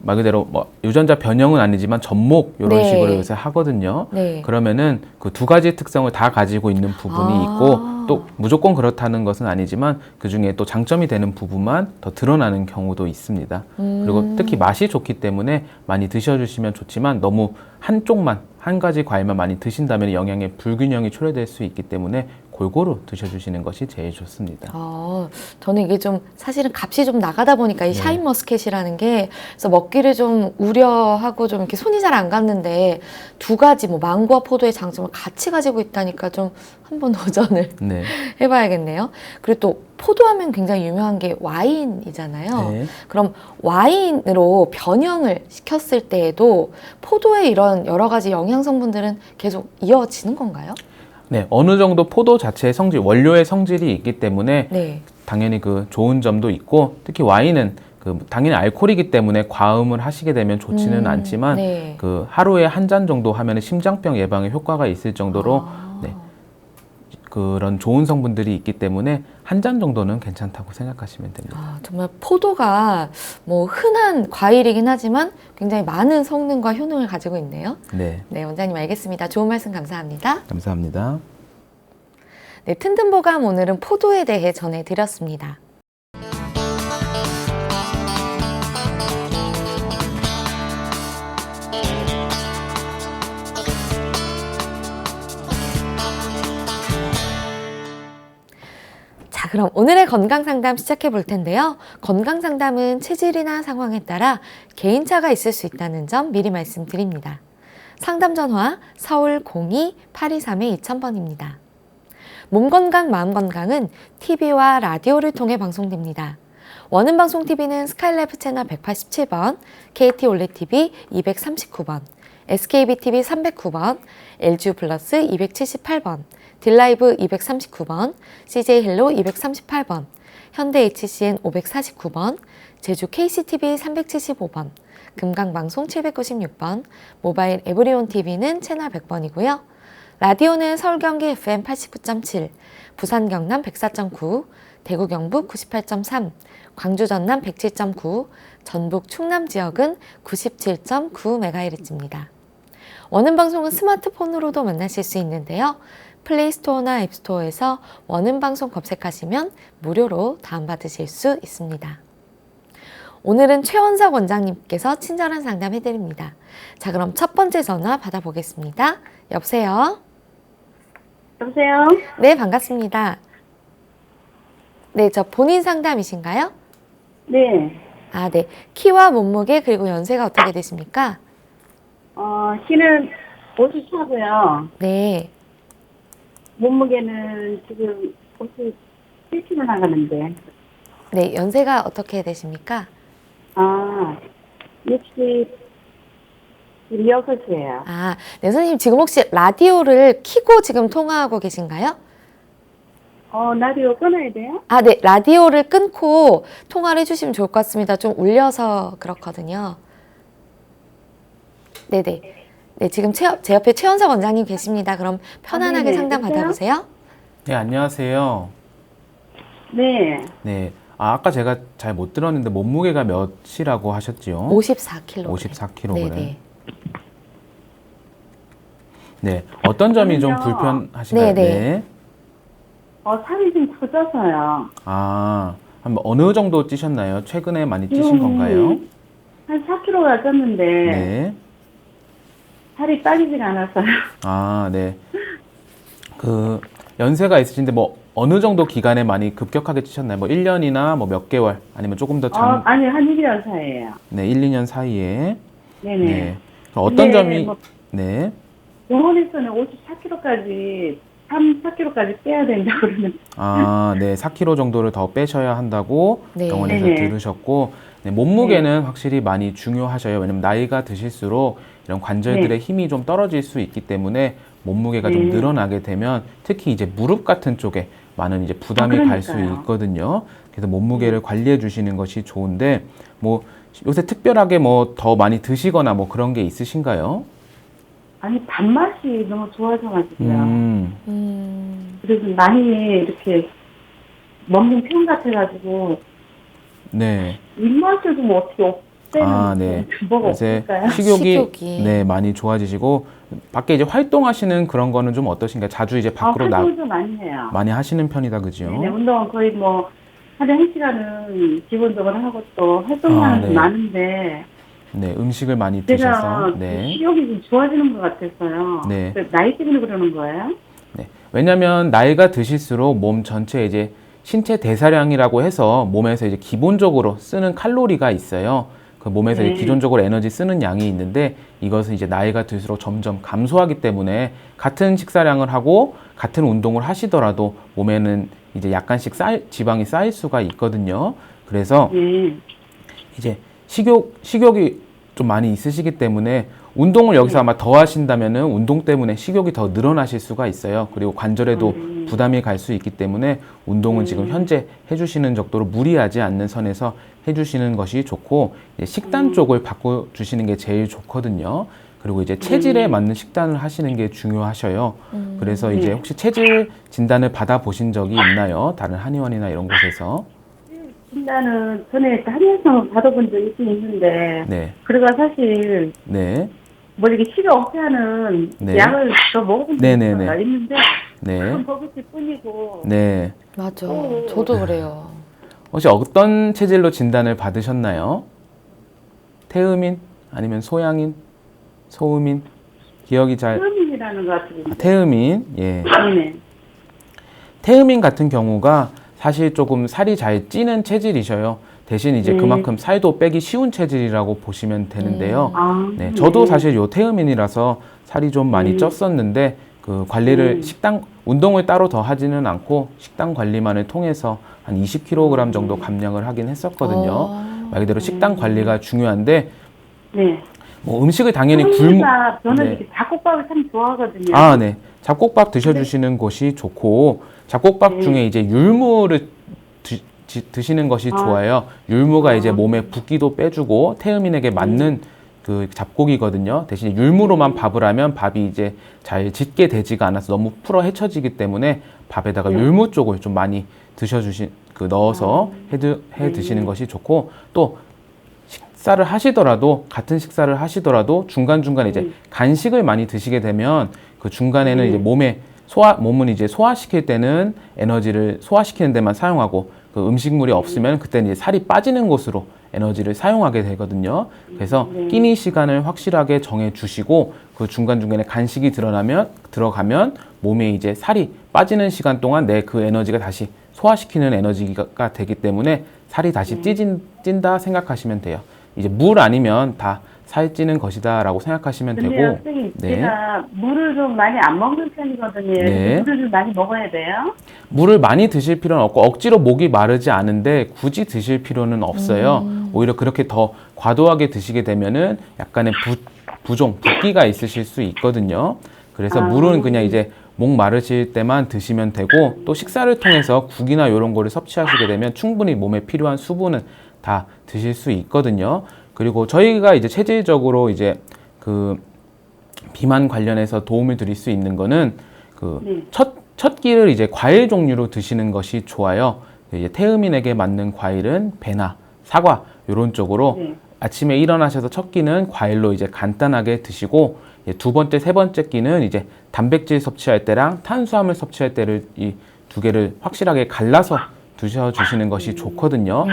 [SPEAKER 3] 말 그대로 뭐 유전자 변형은 아니지만 접목 이런
[SPEAKER 1] 네.
[SPEAKER 3] 식으로 요새 하거든요.
[SPEAKER 1] 네.
[SPEAKER 3] 그러면은 그 두 가지 특성을 다 가지고 있는 부분이 있고 또 무조건 그렇다는 것은 아니지만 그 중에 또 장점이 되는 부분만 더 드러나는 경우도 있습니다. 그리고 특히 맛이 좋기 때문에 많이 드셔주시면 좋지만 너무 한쪽만 한 가지 과일만 많이 드신다면 영양의 불균형이 초래될 수 있기 때문에 골고루 드셔주시는 것이 제일 좋습니다.
[SPEAKER 1] 저는 이게 좀 사실은 값이 좀 나가다 보니까 이
[SPEAKER 3] 네.
[SPEAKER 1] 샤인머스켓이라는 게 그래서 먹기를 좀 우려하고 좀 이렇게 손이 잘 안 갔는데 두 가지 뭐 망고와 포도의 장점을 같이 가지고 있다니까 좀 한번 도전을
[SPEAKER 3] 네.
[SPEAKER 1] 해봐야겠네요. 그리고 또 포도하면 굉장히 유명한 게 와인이잖아요.
[SPEAKER 3] 네.
[SPEAKER 1] 그럼 와인으로 변형을 시켰을 때에도 포도의 이런 여러 가지 영양 성분들은 계속 이어지는 건가요?
[SPEAKER 3] 네, 어느 정도 포도 자체의 성질, 원료의 성질이 있기 때문에
[SPEAKER 1] 네.
[SPEAKER 3] 당연히 그 좋은 점도 있고 특히 와인은 그 당연히 알코올이기 때문에 과음을 하시게 되면 좋지는 않지만
[SPEAKER 1] 네.
[SPEAKER 3] 그 하루에 한 잔 정도 하면 심장병 예방에 효과가 있을 정도로 네, 그런 좋은 성분들이 있기 때문에 한 잔 정도는 괜찮다고 생각하시면 됩니다.
[SPEAKER 1] 정말 포도가 뭐 흔한 과일이긴 하지만 굉장히 많은 성능과 효능을 가지고 있네요.
[SPEAKER 3] 네,
[SPEAKER 1] 네, 원장님 알겠습니다. 좋은 말씀 감사합니다.
[SPEAKER 3] 감사합니다.
[SPEAKER 1] 네, 튼튼보감 오늘은 포도에 대해 전해드렸습니다. 자, 그럼 오늘의 건강상담 시작해 볼 텐데요. 건강상담은 체질이나 상황에 따라 개인차가 있을 수 있다는 점 미리 말씀드립니다. 상담 전화 서울 02-823-2000번입니다. 몸건강, 마음건강은 TV와 라디오를 통해 방송됩니다. 원음방송TV는 스카이라이프 채널 187번, KT 올레TV 239번, SKBTV 309번, LG 플러스 278번, 딜라이브 239번, CJ헬로 238번, 현대 HCN 549번, 제주 KCTV 375번, 금강방송 796번, 모바일 에브리온TV는 채널 100번이고요. 라디오는 서울 경기 FM 89.7, 부산 경남 104.9, 대구 경북 98.3, 광주 전남 107.9, 전북 충남 지역은 97.9MHz입니다. 원음방송은 스마트폰으로도 만나실 수 있는데요. 플레이스토어나 앱스토어에서 원음방송 검색하시면 무료로 다운받으실 수 있습니다. 오늘은 최원석 원장님께서 친절한 상담 해드립니다. 자, 그럼 첫 번째 전화 받아보겠습니다. 여보세요?
[SPEAKER 4] 여보세요?
[SPEAKER 1] 네, 반갑습니다. 네, 저 본인 상담이신가요?
[SPEAKER 4] 네.
[SPEAKER 1] 아, 네. 키와 몸무게 그리고 연세가 어떻게 되십니까?
[SPEAKER 4] 키는 54고요.
[SPEAKER 1] 네.
[SPEAKER 4] 몸무게는 지금 57kg 나가는데.
[SPEAKER 1] 네, 연세가 어떻게 되십니까?
[SPEAKER 4] 66이에요.
[SPEAKER 1] 아, 네, 선생님 지금 혹시 라디오를 켜고 지금 통화하고 계신가요?
[SPEAKER 4] 라디오 끊어야 돼요?
[SPEAKER 1] 아, 네, 라디오를 끊고 통화를 해주시면 좋을 것 같습니다. 좀 울려서 그렇거든요. 네네. 네, 지금 제 옆에 최원석 원장님 계십니다. 그럼 편안하게
[SPEAKER 4] 네네.
[SPEAKER 1] 상담
[SPEAKER 4] 여보세요?
[SPEAKER 1] 받아보세요.
[SPEAKER 3] 네, 안녕하세요.
[SPEAKER 4] 네.
[SPEAKER 3] 네, 아까 제가 잘 못 들었는데 몸무게가 몇이라고 하셨지요?
[SPEAKER 1] 54kg.
[SPEAKER 3] 54kg.
[SPEAKER 1] 네네.
[SPEAKER 3] 네, 어떤 점이 좀
[SPEAKER 4] 저는요.
[SPEAKER 3] 불편하신가요?
[SPEAKER 1] 네네.
[SPEAKER 4] 살이 좀 굳어서요.
[SPEAKER 3] 한번 어느 정도 찌셨나요? 최근에 많이 찌신 건가요?
[SPEAKER 4] 한 4kg가 쪘는데,
[SPEAKER 3] 네.
[SPEAKER 4] 살이 빠지지가 않았어요.
[SPEAKER 3] 아, 네. 그 연세가 있으신데 뭐 어느 정도 기간에 많이 급격하게 찌셨나요? 뭐 1년이나 뭐 몇 개월 아니면 조금 더
[SPEAKER 4] 아니, 한 1년 사이에요.
[SPEAKER 3] 네, 1, 2년 사이에.
[SPEAKER 4] 네네.
[SPEAKER 3] 네. 어떤
[SPEAKER 4] 근데
[SPEAKER 3] 점이
[SPEAKER 4] 뭐
[SPEAKER 3] 네.
[SPEAKER 4] 병원에서는 54kg까지, 4kg까지 빼야 된다고 그러는.
[SPEAKER 3] 아, 네. 4kg 정도를 더 빼셔야 한다고
[SPEAKER 1] 네.
[SPEAKER 3] 병원에서
[SPEAKER 4] 네네.
[SPEAKER 3] 들으셨고, 네, 몸무게는 확실히 많이 중요하셔요. 왜냐면 나이가 드실수록 이런 관절들의
[SPEAKER 4] 네.
[SPEAKER 3] 힘이 좀 떨어질 수 있기 때문에 몸무게가 좀
[SPEAKER 4] 네.
[SPEAKER 3] 늘어나게 되면 특히 이제 무릎 같은 쪽에 많은 이제 부담이 갈 수
[SPEAKER 4] 그러니까요.
[SPEAKER 3] 있거든요. 그래서 몸무게를 관리해 주시는 것이 좋은데, 뭐 요새 특별하게 뭐 더 많이 드시거나 뭐 그런 게 있으신가요?
[SPEAKER 4] 아니, 밥맛이 너무 좋아져가지고요.
[SPEAKER 1] 음.
[SPEAKER 4] 그래서 많이 이렇게 먹는 편 같아가지고,
[SPEAKER 3] 네.
[SPEAKER 4] 입맛을 좀 어떻게 없애는
[SPEAKER 3] 아, 네.
[SPEAKER 4] 뭐가
[SPEAKER 3] 요새
[SPEAKER 4] 없을까요?
[SPEAKER 3] 식욕이 네, 많이 좋아지시고 밖에 이제 활동하시는 그런 거는 좀 어떠신가요? 자주 이제 밖으로
[SPEAKER 4] 활동을 좀 많이 해요.
[SPEAKER 3] 많이 하시는 편이다, 그죠?
[SPEAKER 4] 네, 운동은 거의 뭐, 하루에 1시간은 기본적으로 하고 또 활동량은
[SPEAKER 3] 네.
[SPEAKER 4] 좀 많은데,
[SPEAKER 3] 네, 음식을 많이
[SPEAKER 4] 제가
[SPEAKER 3] 드셔서 네.
[SPEAKER 4] 식욕이 좀 좋아지는 것 같아서요.
[SPEAKER 3] 네.
[SPEAKER 4] 나이 때문에 그러는 거예요?
[SPEAKER 3] 네. 왜냐면 나이가 드실수록 몸 전체 이제 신체 대사량이라고 해서 몸에서 이제 기본적으로 쓰는 칼로리가 있어요. 그 몸에서
[SPEAKER 4] 네.
[SPEAKER 3] 이제 기존적으로 에너지 쓰는 양이 있는데 이것은 이제 나이가 들수록 점점 감소하기 때문에 같은 식사량을 하고 같은 운동을 하시더라도 몸에는 이제 약간씩 지방이 쌓일 수가 있거든요. 그래서
[SPEAKER 4] 네.
[SPEAKER 3] 이제 식욕이 좀 많이 있으시기 때문에 운동을 여기서 아마 더 하신다면은 운동 때문에 식욕이 더 늘어나실 수가 있어요. 그리고 관절에도 부담이 갈 수 있기 때문에 운동은 지금 현재 해주시는 정도로 무리하지 않는 선에서 해주시는 것이 좋고 이제 식단 쪽을 바꿔주시는 게 제일 좋거든요. 그리고 이제 체질에 맞는 식단을 하시는 게 중요하셔요. 그래서 이제 혹시 체질 진단을 받아보신 적이 있나요? 다른 한의원이나 이런 곳에서?
[SPEAKER 4] 진단은 전에 한의원에서 받아본 적이 있긴 있는데,
[SPEAKER 3] 네.
[SPEAKER 4] 그래가 사실
[SPEAKER 3] 네.
[SPEAKER 4] 뭐 이렇게 식욕 억제하는
[SPEAKER 3] 네.
[SPEAKER 4] 약을 더 먹어본 적이
[SPEAKER 3] 네네네.
[SPEAKER 4] 있는데,
[SPEAKER 3] 네.
[SPEAKER 4] 그건 버릇일 뿐이고,
[SPEAKER 3] 네.
[SPEAKER 1] 맞아. 저도 그래요.
[SPEAKER 3] 혹시 어떤 체질로 진단을 받으셨나요? 태음인? 아니면 소양인? 소음인? 기억이 잘...
[SPEAKER 4] 태음인이라는 것 같은데.
[SPEAKER 3] 태음인? 예.
[SPEAKER 4] 네네.
[SPEAKER 3] 태음인 같은 경우가 사실 조금 살이 잘 찌는 체질이셔요. 대신 이제 그만큼 살도 빼기 쉬운 체질이라고 보시면 되는데요. 네, 저도 사실 요 태음인이라서 살이 좀 많이 쪘었는데 그 관리를 운동을 따로 더 하지는 않고 식단 관리만을 통해서 한 20kg 정도 감량을 하긴 했었거든요. 말 그대로 식단 관리가 중요한데
[SPEAKER 4] 네.
[SPEAKER 3] 뭐 음식을 당연히
[SPEAKER 4] 저는
[SPEAKER 3] 네.
[SPEAKER 4] 이렇게 잡곡밥을 참 좋아하거든요.
[SPEAKER 3] 아, 네. 잡곡밥 드셔주시는 것이 좋고 잡곡밥 중에 이제 율무를 드시는 것이 좋아요. 율무가 이제 몸에 붓기도 빼주고 태음인에게 맞는 그 잡곡이거든요. 대신 율무로만 밥을 하면 밥이 이제 잘 짓게 되지가 않아서 너무 풀어 헤쳐지기 때문에 밥에다가 율무 쪽을 좀 많이 넣어서 해 드시는 것이 좋고 또 식사를 하시더라도 같은 식사를 하시더라도 중간중간 이제 간식을 많이 드시게 되면 그 중간에는 이제 몸은 이제 소화시킬 때는 에너지를 소화시키는 데만 사용하고 그 음식물이 없으면 그때는 이제 살이 빠지는 곳으로 에너지를 사용하게 되거든요. 그래서 끼니 시간을 확실하게 정해 주시고 그 중간중간에 간식이 들어가면 몸에 이제 살이 빠지는 시간 동안 내 그 에너지가 다시 소화시키는 에너지가 되기 때문에 살이 다시 찐다 생각하시면 돼요. 이제 물 아니면 다 살찌는 것이다 라고 생각하시면
[SPEAKER 4] 근데
[SPEAKER 3] 되고
[SPEAKER 4] 선생님,
[SPEAKER 3] 네.
[SPEAKER 4] 제가 물을 좀 많이 안 먹는 편이거든요.
[SPEAKER 3] 네.
[SPEAKER 4] 물을 좀 많이 먹어야 돼요?
[SPEAKER 3] 물을 많이 드실 필요는 없고 억지로 목이 마르지 않은데 굳이 드실 필요는 없어요. 오히려 그렇게 더 과도하게 드시게 되면은 약간의 붓기가 있으실 수 있거든요. 그래서 물은 그냥 이제 목 마르실 때만 드시면 되고 또 식사를 통해서 국이나 이런 거를 섭취하시게 되면 충분히 몸에 필요한 수분은 다 드실 수 있거든요. 그리고 저희가 이제 체질적으로 이제 그 비만 관련해서 도움을 드릴 수 있는 거는 그 첫 끼를 이제 과일 종류로 드시는 것이 좋아요. 이제 태음인에게 맞는 과일은 배나 사과 이런 쪽으로 아침에 일어나셔서 첫 끼는 과일로 이제 간단하게 드시고 두 번째, 세 번째 끼는 이제 단백질 섭취할 때랑 탄수화물 섭취할 때를 이 두 개를 확실하게 갈라서 드셔주시는 것이 좋거든요.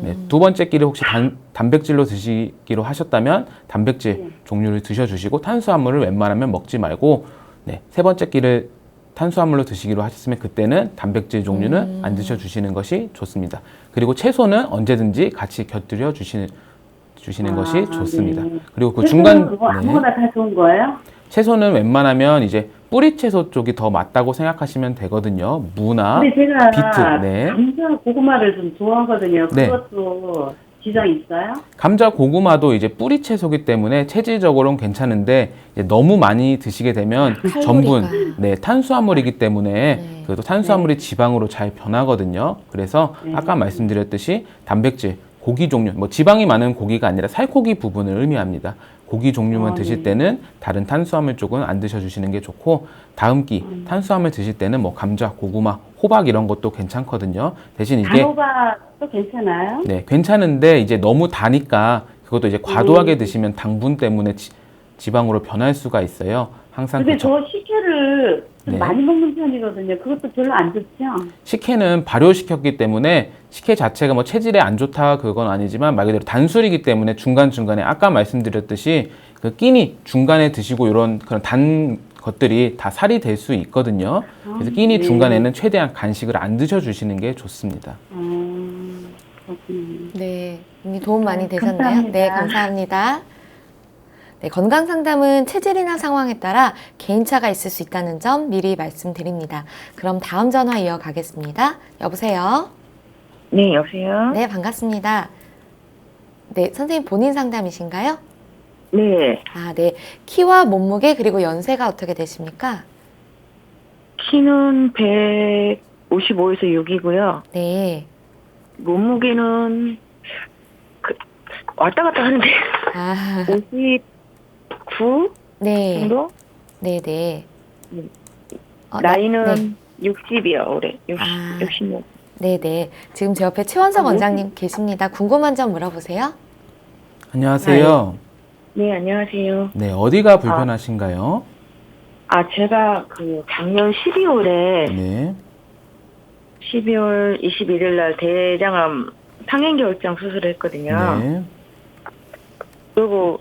[SPEAKER 3] 네, 두 번째 끼를 혹시 단백질로 드시기로 하셨다면 단백질 종류를 드셔주시고 탄수화물을 웬만하면 먹지 말고 네, 세 번째 끼를 탄수화물로 드시기로 하셨으면 그때는 단백질 종류는 안 드셔주시는 것이 좋습니다. 그리고 채소는 언제든지 같이 곁들여 주시는 것이 좋습니다.
[SPEAKER 4] 네.
[SPEAKER 3] 그리고 그
[SPEAKER 4] 채소는
[SPEAKER 3] 중간
[SPEAKER 4] 그거 아무거나 다 좋은 거예요?
[SPEAKER 3] 채소는 웬만하면 이제 뿌리 채소 쪽이 더 맞다고 생각하시면 되거든요. 무나
[SPEAKER 4] 근데 제가
[SPEAKER 3] 비트, 네.
[SPEAKER 4] 감자 고구마를 좀 좋아하거든요.
[SPEAKER 3] 네.
[SPEAKER 4] 그것도 지장 있어요?
[SPEAKER 3] 감자, 고구마도 이제 뿌리 채소기 때문에 체질적으로는 괜찮은데 이제 너무 많이 드시게 되면
[SPEAKER 1] 칼로리가.
[SPEAKER 3] 전분, 네, 탄수화물이기 때문에
[SPEAKER 1] 네.
[SPEAKER 3] 그래도 탄수화물이 지방으로 잘 변하거든요. 그래서
[SPEAKER 4] 네.
[SPEAKER 3] 아까 말씀드렸듯이 단백질, 고기 종류, 뭐 지방이 많은 고기가 아니라 살코기 부분을 의미합니다. 고기 종류만 드실 때는 다른 탄수화물 쪽은 안 드셔주시는 게 좋고 다음 끼 탄수화물 드실 때는 뭐 감자, 고구마, 호박 이런 것도 괜찮거든요. 대신 이게
[SPEAKER 4] 단호박도 괜찮아요?
[SPEAKER 3] 네, 괜찮은데 이제 너무 다니까 그것도 이제 과도하게 드시면 당분 때문에 지방으로 변할 수가 있어요. 항상
[SPEAKER 4] 근데 저 식혜를 좀
[SPEAKER 3] 네.
[SPEAKER 4] 많이 먹는 편이거든요. 그것도 별로 안 좋죠?
[SPEAKER 3] 식혜는 발효시켰기 때문에 식혜 자체가 뭐 체질에 안 좋다 그건 아니지만 말 그대로 단술이기 때문에 중간중간에 아까 말씀드렸듯이 그 끼니 중간에 드시고 이런 그런 단 것들이 다 살이 될 수 있거든요. 그래서 끼니
[SPEAKER 4] 네.
[SPEAKER 3] 중간에는 최대한 간식을 안 드셔주시는 게 좋습니다.
[SPEAKER 4] 그렇군요.
[SPEAKER 1] 네, 이미 도움 많이
[SPEAKER 4] 네,
[SPEAKER 1] 되셨나요?
[SPEAKER 4] 감사합니다.
[SPEAKER 1] 네, 감사합니다. 네, 건강 상담은 체질이나 상황에 따라 개인차가 있을 수 있다는 점 미리 말씀드립니다. 그럼 다음 전화 이어가겠습니다. 여보세요?
[SPEAKER 5] 네, 여보세요?
[SPEAKER 1] 네, 반갑습니다. 네, 선생님 본인 상담이신가요?
[SPEAKER 5] 네,
[SPEAKER 1] 아, 네. 키와 몸무게 그리고 연세가 어떻게 되십니까?
[SPEAKER 5] 키는 155에서 6이고요.
[SPEAKER 1] 네.
[SPEAKER 5] 몸무게는 왔다 갔다 하는데
[SPEAKER 1] 아,
[SPEAKER 5] 59
[SPEAKER 1] 네.
[SPEAKER 5] 정도?
[SPEAKER 1] 네, 네.
[SPEAKER 5] 나이는
[SPEAKER 1] 네.
[SPEAKER 5] 60이요, 올해. 60,
[SPEAKER 1] 아.
[SPEAKER 5] 66.
[SPEAKER 1] 네, 네. 지금 제 옆에 최원석 원장님 계십니다. 궁금한 점 물어보세요.
[SPEAKER 3] 안녕하세요.
[SPEAKER 5] 네, 안녕하세요.
[SPEAKER 3] 네, 어디가 불편하신가요?
[SPEAKER 5] 제가 작년 12월에,
[SPEAKER 3] 네.
[SPEAKER 5] 12월 21일 날 대장암 상행결장 수술을 했거든요.
[SPEAKER 3] 네.
[SPEAKER 5] 그리고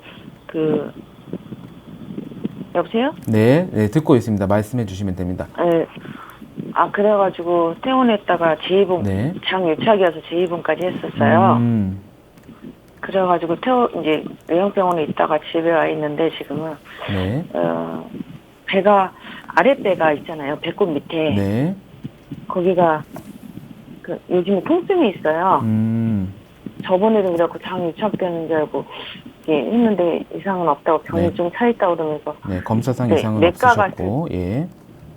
[SPEAKER 5] 여보세요?
[SPEAKER 3] 네, 네, 듣고 있습니다. 말씀해 주시면 됩니다.
[SPEAKER 5] 네. 그래가지고 퇴원했다가 재입원,
[SPEAKER 3] 네.
[SPEAKER 5] 장유착이어서 재입원까지 했었어요. 그래가지고 이제 요양병원에 있다가 집에 와 있는데 지금은
[SPEAKER 3] 네.
[SPEAKER 5] 배가 아랫배가 있잖아요. 배꼽 밑에
[SPEAKER 3] 네.
[SPEAKER 5] 거기가 요즘에 통증이 있어요. 저번에도 그래갖고 장유착되는 줄 알고 했는데 이상은 없다고 병이
[SPEAKER 3] 네.
[SPEAKER 5] 좀 차 있다고 그러면서
[SPEAKER 3] 네, 검사상
[SPEAKER 5] 네,
[SPEAKER 3] 이상은
[SPEAKER 5] 내과
[SPEAKER 3] 없으셨고, 예.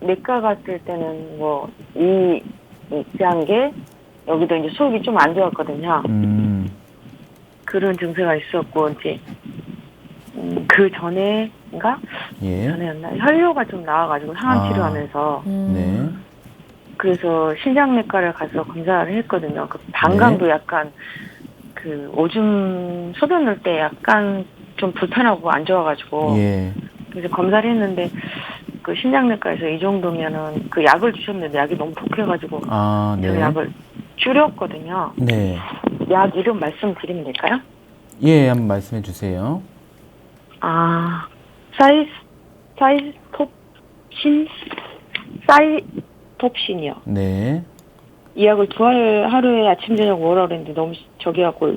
[SPEAKER 5] 내과 갔을 때는 이 입장 게 여기도 이제 속이 좀 안 좋았거든요. 그런 증세가 있었고 이제 그 전에인가
[SPEAKER 3] 예.
[SPEAKER 5] 전에였나 혈뇨가 좀 나와가지고 항암 치료하면서
[SPEAKER 3] 네.
[SPEAKER 5] 그래서 신장내과를 가서 검사를 했거든요. 그 방광도
[SPEAKER 3] 네.
[SPEAKER 5] 약간 오줌 소변 넣을 때 약간 좀 불편하고 안 좋아가지고
[SPEAKER 3] 예.
[SPEAKER 5] 그래서 검사를 했는데 그 신장내과에서 이 정도면은 그 약을 주셨는데 약이 너무 독해가지고
[SPEAKER 3] 네.
[SPEAKER 5] 제가 약을 줄였거든요.
[SPEAKER 3] 네.
[SPEAKER 5] 약 이름 말씀드리면 될까요?
[SPEAKER 3] 예, 한번 말씀해 주세요.
[SPEAKER 5] 사이톱신이요.
[SPEAKER 3] 네.
[SPEAKER 5] 이 약을 하루에 아침 저녁 먹으라 그랬는데 너무 저기 갖고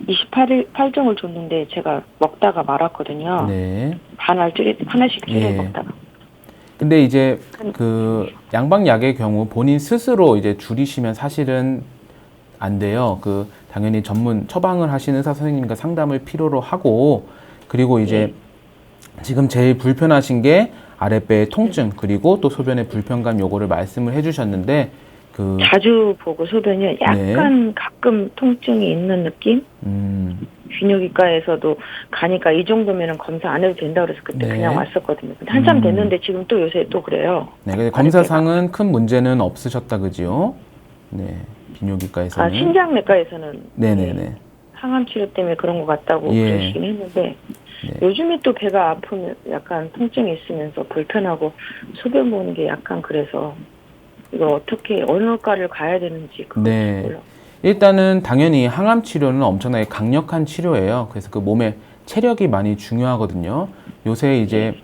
[SPEAKER 5] 28정을 줬는데 제가 먹다가 말았거든요.
[SPEAKER 3] 네.
[SPEAKER 5] 하나씩 줄여
[SPEAKER 3] 예.
[SPEAKER 5] 먹다가.
[SPEAKER 3] 근데 이제 그 양방약의 경우 본인 스스로 이제 줄이시면 사실은 안 돼요. 당연히 전문 처방을 하시는 의사 선생님과 상담을 필요로 하고 그리고 이제 지금 제일 불편하신 게 아랫배의 통증 그리고 또 소변의 불편감 요거를 말씀을 해주셨는데
[SPEAKER 5] 자주 보고 소변이 약간 가끔 통증이 있는 느낌? 비뇨기과에서도 가니까 이 정도면은 검사 안 해도 된다 그래서 그때 그냥 왔었거든요. 근데 한참 됐는데 지금 또 요새 또 그래요.
[SPEAKER 3] 네, 근데 검사상은 큰 문제는 없으셨다 그지요? 네, 비뇨기과에서는.
[SPEAKER 5] 신장내과에서는
[SPEAKER 3] 네네네.
[SPEAKER 5] 항암 치료 때문에 그런 것 같다고 그러시긴 했는데 요즘에 또 배가 아프면 약간 통증이 있으면서 불편하고 소변 보는 게 약간 그래서 이걸 어떻게 어느 과를 가야 되는지 그거
[SPEAKER 3] 네.
[SPEAKER 5] 몰라.
[SPEAKER 3] 일단은 당연히 항암 치료는 엄청나게 강력한 치료예요. 그래서 그 몸에 체력이 많이 중요하거든요. 요새 이제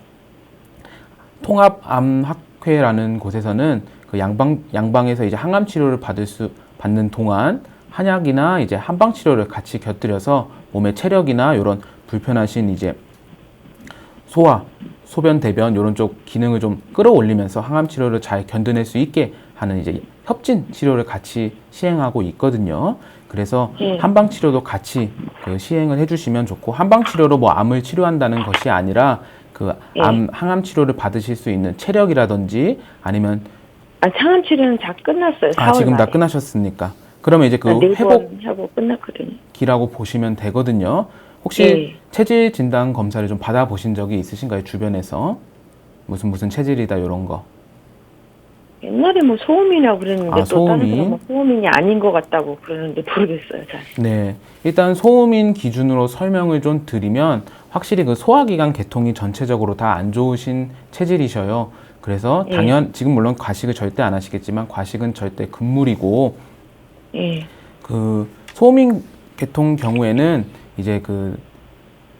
[SPEAKER 3] 통합암학회라는 곳에서는 그 양방에서 이제 항암 치료를 받는 동안 한약이나 이제 한방 치료를 같이 곁들여서 몸의 체력이나 이런 불편하신 이제 소화, 소변, 대변 이런 쪽 기능을 좀 끌어올리면서 항암 치료를 잘 견뎌낼 수 있게 하는 이제 협진 치료를 같이 시행하고 있거든요. 그래서 한방 치료도 같이 그 시행을 해주시면 좋고, 한방 치료로 뭐 암을 치료한다는 것이 아니라 그 항암 치료를 받으실 수 있는 체력이라든지 아니면
[SPEAKER 5] 항암 치료는 다 끝났어요. 4월
[SPEAKER 3] 지금 다
[SPEAKER 5] 말에.
[SPEAKER 3] 끝나셨습니까? 그러면 이제 그
[SPEAKER 5] 네 번
[SPEAKER 3] 회복기라고
[SPEAKER 5] 하고 끝났거든요.
[SPEAKER 3] 보시면 되거든요. 혹시 체질 진단 검사를 좀 받아보신 적이 있으신가요? 주변에서 무슨 체질이다 이런 거.
[SPEAKER 5] 옛날에 뭐 소음이라고 그랬는데 또
[SPEAKER 3] 소음인.
[SPEAKER 5] 다른 사람은 소음인이 아닌 것 같다고 그러는데 모르겠어요. 잘.
[SPEAKER 3] 네, 일단 소음인 기준으로 설명을 좀 드리면 확실히 그 소화기관 계통이 전체적으로 다 안 좋으신 체질이셔요. 그래서 지금 물론 과식을 절대 안 하시겠지만 과식은 절대 금물이고, 그 소음인 계통 경우에는 이제 그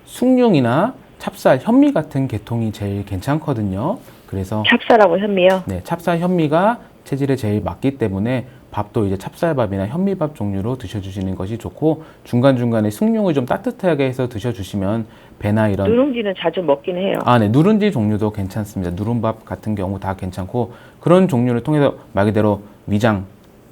[SPEAKER 3] 숭늉이나 찹쌀, 현미 같은 계통이 제일 괜찮거든요. 그래서
[SPEAKER 5] 찹쌀하고 현미요?
[SPEAKER 3] 네, 찹쌀, 현미가 체질에 제일 맞기 때문에 밥도 이제 찹쌀밥이나 현미밥 종류로 드셔주시는 것이 좋고, 중간중간에 숭늉을 좀 따뜻하게 해서 드셔주시면 배나 이런
[SPEAKER 5] 누룽지는 자주 먹긴 해요.
[SPEAKER 3] 네, 누룽지 종류도 괜찮습니다. 누룽밥 같은 경우 다 괜찮고, 그런 종류를 통해서 말 그대로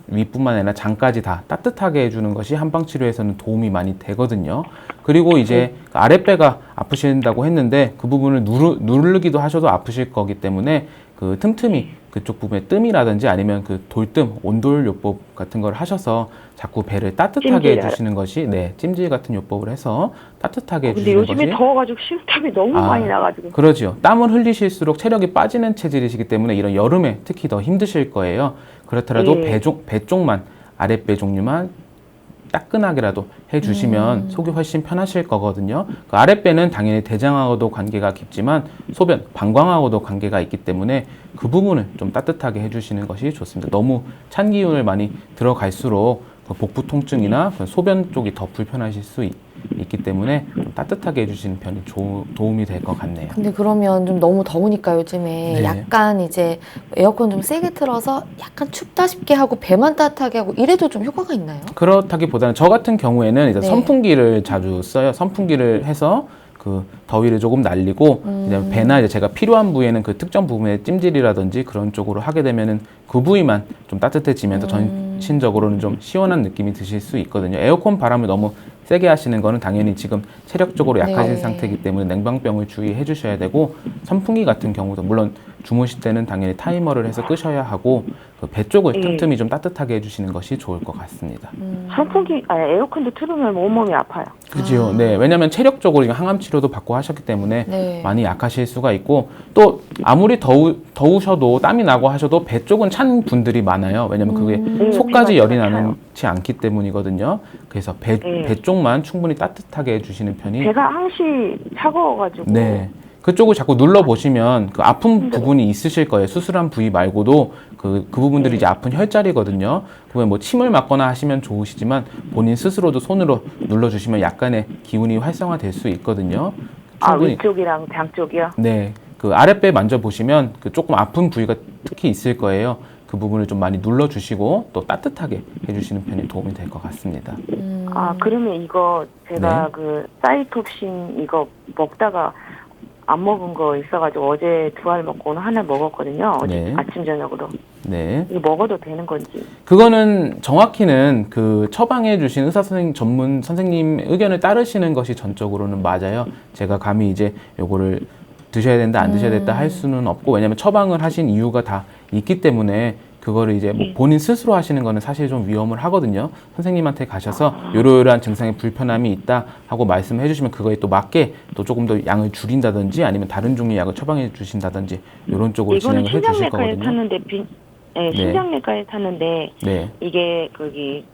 [SPEAKER 3] 위뿐만 아니라 장까지 다 따뜻하게 해주는 것이 한방치료에서는 도움이 많이 되거든요. 그리고 이제 아랫배가 아프신다고 했는데 그 부분을 누르기도 하셔도 아프실 거기 때문에 그 틈틈이 그쪽 부분에 뜸이라든지 아니면 그 돌뜸, 온돌요법 같은 걸 하셔서 자꾸 배를 따뜻하게 해주시는 것이, 찜질 같은 요법을 해서 따뜻하게
[SPEAKER 5] 근데
[SPEAKER 3] 해주시는
[SPEAKER 5] 요즘에
[SPEAKER 3] 것이.
[SPEAKER 5] 더워가지고 식탐이 너무 많이 나가지고.
[SPEAKER 3] 그러죠. 땀을 흘리실수록 체력이 빠지는 체질이시기 때문에 이런 여름에 특히 더 힘드실 거예요. 그렇더라도 배 쪽만, 아랫배 종류만 따끈하게라도 해주시면 속이 훨씬 편하실 거거든요. 그 아랫배는 당연히 대장하고도 관계가 깊지만 소변, 방광하고도 관계가 있기 때문에 그 부분을 좀 따뜻하게 해주시는 것이 좋습니다. 너무 찬 기운을 많이 들어갈수록 그 복부 통증이나 그 소변 쪽이 더 불편하실 수 있기 때문에 좀 따뜻하게 해주시는 편이 도움이 될 것 같네요.
[SPEAKER 1] 근데 그러면 좀 너무 더우니까 요즘에 약간 이제 에어컨 좀 세게 틀어서 약간 춥다 싶게 하고 배만 따뜻하게 하고 이래도 좀 효과가 있나요?
[SPEAKER 3] 그렇다기보다는 저 같은 경우에는 이제 선풍기를 자주 써요. 선풍기를 해서 그 더위를 조금 날리고 이제 배나 이제 제가 필요한 부위에는 그 특정 부분에 찜질이라든지 그런 쪽으로 하게 되면은 그 부위만 좀 따뜻해지면서 전신적으로는 좀 시원한 느낌이 드실 수 있거든요. 에어컨 바람을 너무 세게 하시는 거는 당연히 지금 체력적으로 약하신 상태이기 때문에 냉방병을 주의해 주셔야 되고, 선풍기 같은 경우도 물론 주무실 때는 당연히 타이머를 해서 끄셔야 하고 그 배 쪽을 틈틈이 좀 따뜻하게 해주시는 것이 좋을 것 같습니다.
[SPEAKER 5] 에어컨도 틀으면 온몸이 아파요.
[SPEAKER 3] 그죠. 네, 왜냐하면 체력적으로 항암 치료도 받고 하셨기 때문에 많이 약하실 수가 있고, 또 아무리 더우셔도 땀이 나고 하셔도 배 쪽은 찬 분들이 많아요. 왜냐하면 그게 속까지 열이 나지 않기 때문이거든요. 그래서 배 쪽만 충분히 따뜻하게 해주시는 편이.
[SPEAKER 5] 배가 항시 차가워가지고.
[SPEAKER 3] 네. 그쪽을 자꾸 눌러보시면 그 아픈 부분이 있으실 거예요. 수술한 부위 말고도 그 부분들이 이제 아픈 혈자리거든요. 그러면 뭐 침을 맞거나 하시면 좋으시지만 본인 스스로도 손으로 눌러주시면 약간의 기운이 활성화될 수 있거든요.
[SPEAKER 5] 위쪽이랑 장 쪽이요?
[SPEAKER 3] 네. 그 아랫배 만져보시면 그 조금 아픈 부위가 특히 있을 거예요. 그 부분을 좀 많이 눌러주시고 또 따뜻하게 해주시는 편이 도움이 될 것 같습니다.
[SPEAKER 5] 그러면 이거 제가 그 사이톱신 이거 먹다가 안 먹은 거 있어가지고 어제 2알 먹고 오늘 하나 먹었거든요. 어제 아침 저녁으로. 이거 먹어도 되는 건지.
[SPEAKER 3] 그거는 정확히는 그 처방해 주신 의사 선생님 전문 선생님 의견을 따르시는 것이 전적으로는 맞아요. 제가 감히 이제 요거를 드셔야 된다 안 드셔야 된다 할 수는 없고, 왜냐면 처방을 하신 이유가 다 있기 때문에 그거를 이제 뭐 본인 스스로 하시는 거는 사실 좀 위험을 하거든요. 선생님한테 가셔서 요러요러한 증상에 불편함이 있다 하고 말씀해 주시면 그거에 또 맞게 또 조금 더 양을 줄인다든지 아니면 다른 종류의 약을 처방해 주신다든지 이런 쪽으로 진행을 해 주실 거거든요.
[SPEAKER 5] 신장내과에 탔는데 이게 거기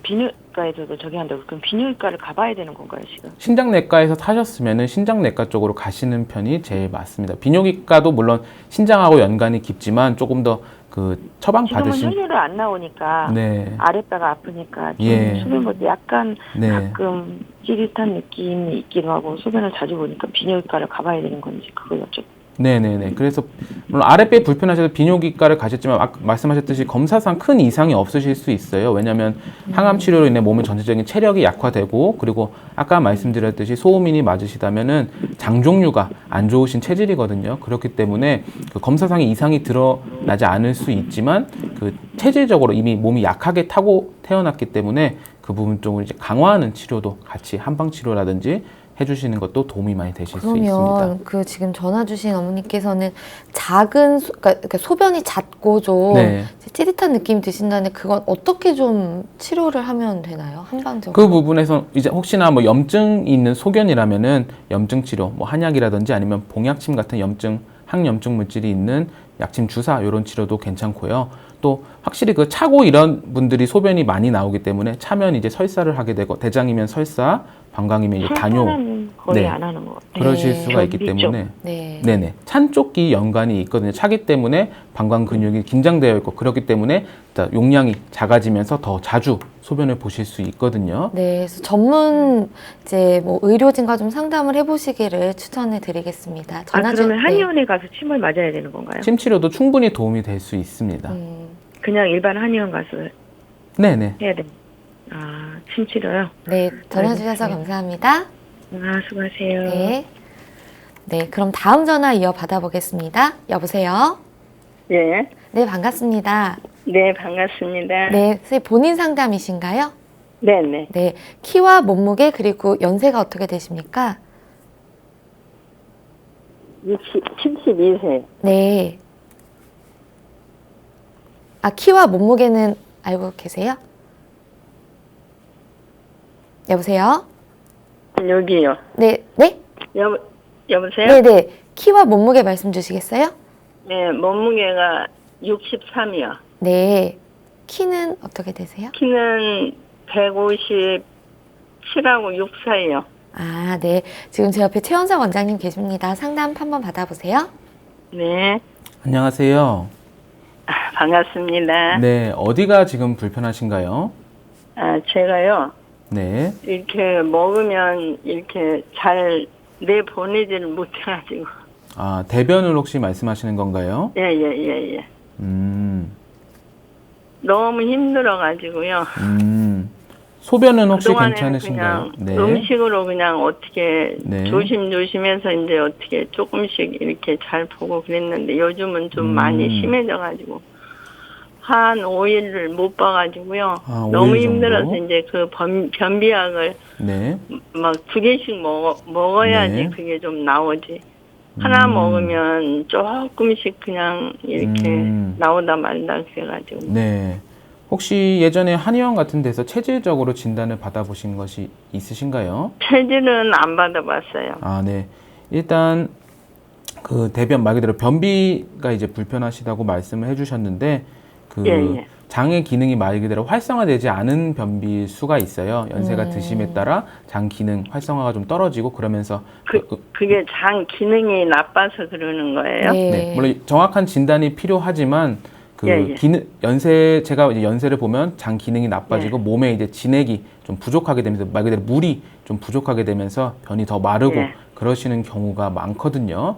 [SPEAKER 5] 비뇨기과에서도 저기 한다고. 그럼 비뇨기과를 가봐야 되는 건가요, 지금?
[SPEAKER 3] 신장내과에서 타셨으면은 신장내과 쪽으로 가시는 편이 제일 맞습니다. 비뇨기과도 물론 신장하고 연관이 깊지만 조금 더 그 처방
[SPEAKER 5] 지금은
[SPEAKER 3] 받으신
[SPEAKER 5] 혈류를 안 나오니까
[SPEAKER 3] 네.
[SPEAKER 5] 아랫배가 아프니까 좀
[SPEAKER 3] 예.
[SPEAKER 5] 소변보다 약간
[SPEAKER 3] 네.
[SPEAKER 5] 가끔 찌릿한 느낌이 있기도 하고 소변을 자주 보니까 비뇨기과를 가봐야 되는 건지 그걸 여쭤.
[SPEAKER 3] 네네네. 그래서 물론 아랫배 불편하셔서 비뇨기과를 가셨지만 말씀하셨듯이 검사상 큰 이상이 없으실 수 있어요. 왜냐하면 항암 치료로 인해 몸의 전체적인 체력이 약화되고 그리고 아까 말씀드렸듯이 소음인이 맞으시다면은 장 종류가 안 좋으신 체질이거든요. 그렇기 때문에 그 검사상의 이상이 드러나지 않을 수 있지만 그 체질적으로 이미 몸이 약하게 타고 태어났기 때문에 그 부분 쪽을 이제 강화하는 치료도 같이 한방 치료라든지 해주시는 것도 도움이 많이 되실 수 있습니다.
[SPEAKER 1] 그러면 그 지금 전화 주신 어머니께서는 작은 그러니까 소변이 잦고 좀
[SPEAKER 3] 네.
[SPEAKER 1] 찌릿한 느낌이 드신다는데 그건 어떻게 좀 치료를 하면 되나요? 한방적으로?
[SPEAKER 3] 그 부분에서 이제 혹시나 뭐 염증이 있는 소견이라면은 염증 치료, 뭐 한약이라든지 아니면 봉약침 같은 염증, 항염증 물질이 있는 약침 주사 이런 치료도 괜찮고요. 또 확실히 그 차고 이런 분들이 소변이 많이 나오기 때문에 차면 이제 설사를 하게 되고 대장이면 설사, 방광이면 이제 단뇨
[SPEAKER 5] 설사는 거의
[SPEAKER 3] 네.
[SPEAKER 5] 안 하는 것 같아요.
[SPEAKER 3] 그러실
[SPEAKER 1] 네.
[SPEAKER 3] 수가 있기
[SPEAKER 5] 위쪽.
[SPEAKER 3] 때문에
[SPEAKER 1] 네.
[SPEAKER 3] 네네 찬 쪽이 연관이 있거든요. 차기 때문에 방광 근육이 긴장되어 있고 그렇기 때문에 용량이 작아지면서 더 자주 소변을 보실 수 있거든요.
[SPEAKER 1] 네, 그래서 전문 이제 뭐 의료진과 좀 상담을 해보시기를 추천해 드리겠습니다.
[SPEAKER 5] 그러면 한의원에 가서 침을 맞아야 되는 건가요?
[SPEAKER 3] 침 치료도 충분히 도움이 될 수 있습니다.
[SPEAKER 5] 그냥 일반 한의원 가서
[SPEAKER 3] 네네.
[SPEAKER 5] 해야 돼. 침 치료요?
[SPEAKER 1] 네, 전화 주셔서
[SPEAKER 5] 알겠습니다.
[SPEAKER 1] 감사합니다.
[SPEAKER 5] 수고하세요.
[SPEAKER 1] 네. 네, 그럼 다음 전화 이어 받아보겠습니다. 여보세요?
[SPEAKER 6] 예.
[SPEAKER 1] 네, 반갑습니다.
[SPEAKER 6] 네, 반갑습니다.
[SPEAKER 1] 네, 선생님 본인 상담이신가요?
[SPEAKER 6] 네네.
[SPEAKER 1] 네, 키와 몸무게 그리고 연세가 어떻게 되십니까?
[SPEAKER 6] 72세.
[SPEAKER 1] 네. 키와 몸무게는 알고 계세요? 여보세요?
[SPEAKER 6] 여기요.
[SPEAKER 1] 네, 네?
[SPEAKER 6] 여보세요?
[SPEAKER 1] 네네. 키와 몸무게 말씀 주시겠어요?
[SPEAKER 6] 네, 몸무게가 63이요.
[SPEAKER 1] 네. 키는 어떻게 되세요?
[SPEAKER 6] 키는 157하고 6 사이요.
[SPEAKER 1] 네. 지금 제 옆에 최원석 원장님 계십니다. 상담 한번 받아보세요.
[SPEAKER 6] 네.
[SPEAKER 3] 안녕하세요.
[SPEAKER 6] 반갑습니다.
[SPEAKER 3] 네, 어디가 지금 불편하신가요?
[SPEAKER 6] 제가요,
[SPEAKER 3] 네.
[SPEAKER 6] 이렇게 먹으면 이렇게 잘 내보내지를 못해가지고.
[SPEAKER 3] 대변을 혹시 말씀하시는 건가요?
[SPEAKER 6] 예. 너무 힘들어가지고요.
[SPEAKER 3] 소변은 혹시
[SPEAKER 6] 그동안에는
[SPEAKER 3] 괜찮으신가요?
[SPEAKER 6] 그냥 음식으로 그냥 어떻게
[SPEAKER 3] 네.
[SPEAKER 6] 조심조심해서 이제 어떻게 조금씩 이렇게 잘 보고 그랬는데 요즘은 좀 많이 심해져가지고 한 5일을 못 봐가지고요.
[SPEAKER 3] 5일
[SPEAKER 6] 너무
[SPEAKER 3] 정도?
[SPEAKER 6] 힘들어서 이제 그 변비약을
[SPEAKER 3] 네.
[SPEAKER 6] 막 2개씩 먹어야지
[SPEAKER 3] 네.
[SPEAKER 6] 그게 좀 나오지. 하나 먹으면 조금씩 그냥 이렇게 나오다 말다 그래가지고.
[SPEAKER 3] 네. 혹시 예전에 한의원 같은 데서 체질적으로 진단을 받아보신 것이 있으신가요?
[SPEAKER 6] 체질은 안 받아봤어요.
[SPEAKER 3] 네. 일단 그 대변 말 그대로 변비가 이제 불편하시다고 말씀을 해주셨는데
[SPEAKER 6] 예.
[SPEAKER 3] 장의 기능이 말 그대로 활성화되지 않은 변비일 수가 있어요. 연세가 드심에 따라 장 기능 활성화가 좀 떨어지고 그러면서
[SPEAKER 6] 그게 장 기능이 나빠서 그러는 거예요?
[SPEAKER 3] 네. 물론 정확한 진단이 필요하지만 기능 제가 이제 연세를 보면 장 기능이 나빠지고 몸에 이제 진액이 좀 부족하게 되면서 말 그대로 물이 좀 부족하게 되면서 변이 더 마르고 그러시는 경우가 많거든요.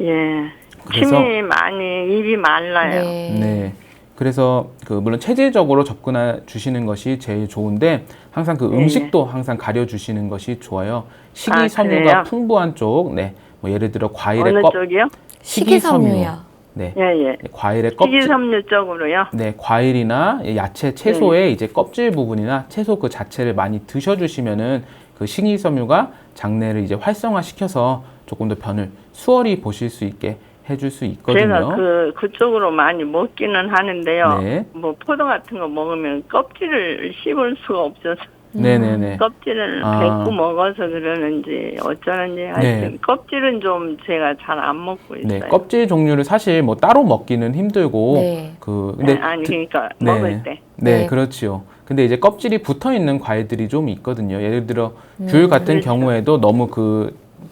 [SPEAKER 6] 예.
[SPEAKER 3] 그래서
[SPEAKER 6] 침이 많이 입이 말라요.
[SPEAKER 3] 네. 그래서 물론 체질적으로 접근해 주시는 것이 제일 좋은데 항상 그 음식도 항상 가려 주시는 것이 좋아요. 식이섬유가 풍부한 쪽, 뭐 예를 들어 과일의
[SPEAKER 6] 어느 쪽이요?
[SPEAKER 1] 식이섬유요.
[SPEAKER 3] 네.
[SPEAKER 6] 예.
[SPEAKER 3] 과일의 껍질.
[SPEAKER 6] 식이섬유 쪽으로요?
[SPEAKER 3] 네, 과일이나 야채, 채소의 이제 껍질 부분이나 채소 그 자체를 많이 드셔주시면은 그 식이섬유가 장내를 이제 활성화시켜서 조금 더 변을 수월히 보실 수 있게 해줄 수 있거든요.
[SPEAKER 6] 제가 그쪽으로 많이 먹기는 하는데요.
[SPEAKER 3] 네.
[SPEAKER 6] 뭐 포도 같은 거 먹으면 껍질을 씹을 수가 없어서.
[SPEAKER 3] 네네네.
[SPEAKER 6] 껍질을 뱉고 먹어서 그러는지 어쩌는지 하여튼 껍질은 좀 제가 잘 안 먹고 있어요.
[SPEAKER 3] 네, 껍질 종류를 사실 뭐 따로 먹기는 힘들고 근데
[SPEAKER 6] 그러니까 먹을 때.
[SPEAKER 3] 네, 그렇지요. 근데 이제 껍질이 붙어 있는 과일들이 좀 있거든요. 예를 들어 귤 같은 경우에도 너무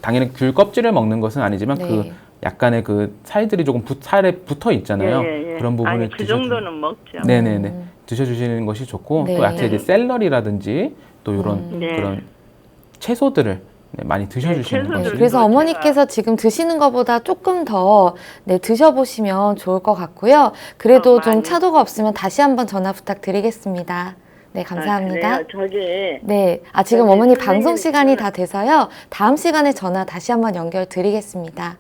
[SPEAKER 3] 당연히 귤 껍질을 먹는 것은 아니지만 약간의 그 살들이 조금 살에 붙어 있잖아요.
[SPEAKER 6] 예.
[SPEAKER 3] 그런 부분을
[SPEAKER 6] 아니, 그 정도는 먹죠.
[SPEAKER 3] 네네네. 드셔주시는 것이 좋고
[SPEAKER 1] 네.
[SPEAKER 3] 또 야채 이제 샐러리라든지 또 이런
[SPEAKER 6] 네.
[SPEAKER 3] 그런 채소들을 많이 드셔주시는
[SPEAKER 6] 채소들.
[SPEAKER 3] 것이
[SPEAKER 1] 그래서
[SPEAKER 6] 제가-
[SPEAKER 1] 어머니께서 지금 드시는 것보다 조금 더 드셔보시면 좋을 것 같고요. 그래도 좀
[SPEAKER 6] 많이.
[SPEAKER 1] 차도가 없으면 다시 한번 전화 부탁드리겠습니다. 네, 감사합니다.
[SPEAKER 6] 아, 그래요? 저기
[SPEAKER 1] 네, 지금
[SPEAKER 6] 저기
[SPEAKER 1] 어머니 방송
[SPEAKER 6] 선생님
[SPEAKER 1] 시간이
[SPEAKER 6] 그-
[SPEAKER 1] 다 돼서요. 다음 시간에 전화 다시 한번 연결 드리겠습니다.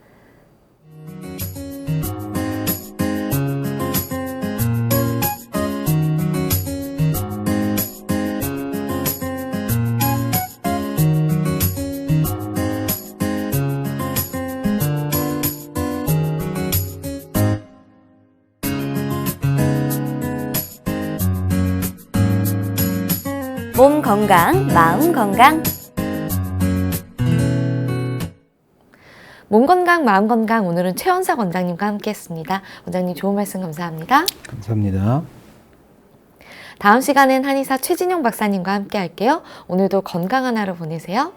[SPEAKER 2] 몸 건강, 마음 건강.
[SPEAKER 1] 몸 건강, 마음 건강 오늘은 최원석 원장님과 함께했습니다. 원장님 좋은 말씀 감사합니다.
[SPEAKER 3] 감사합니다.
[SPEAKER 1] 다음 시간엔 한의사 최진용 박사님과 함께 할게요. 오늘도 건강한 하루 보내세요.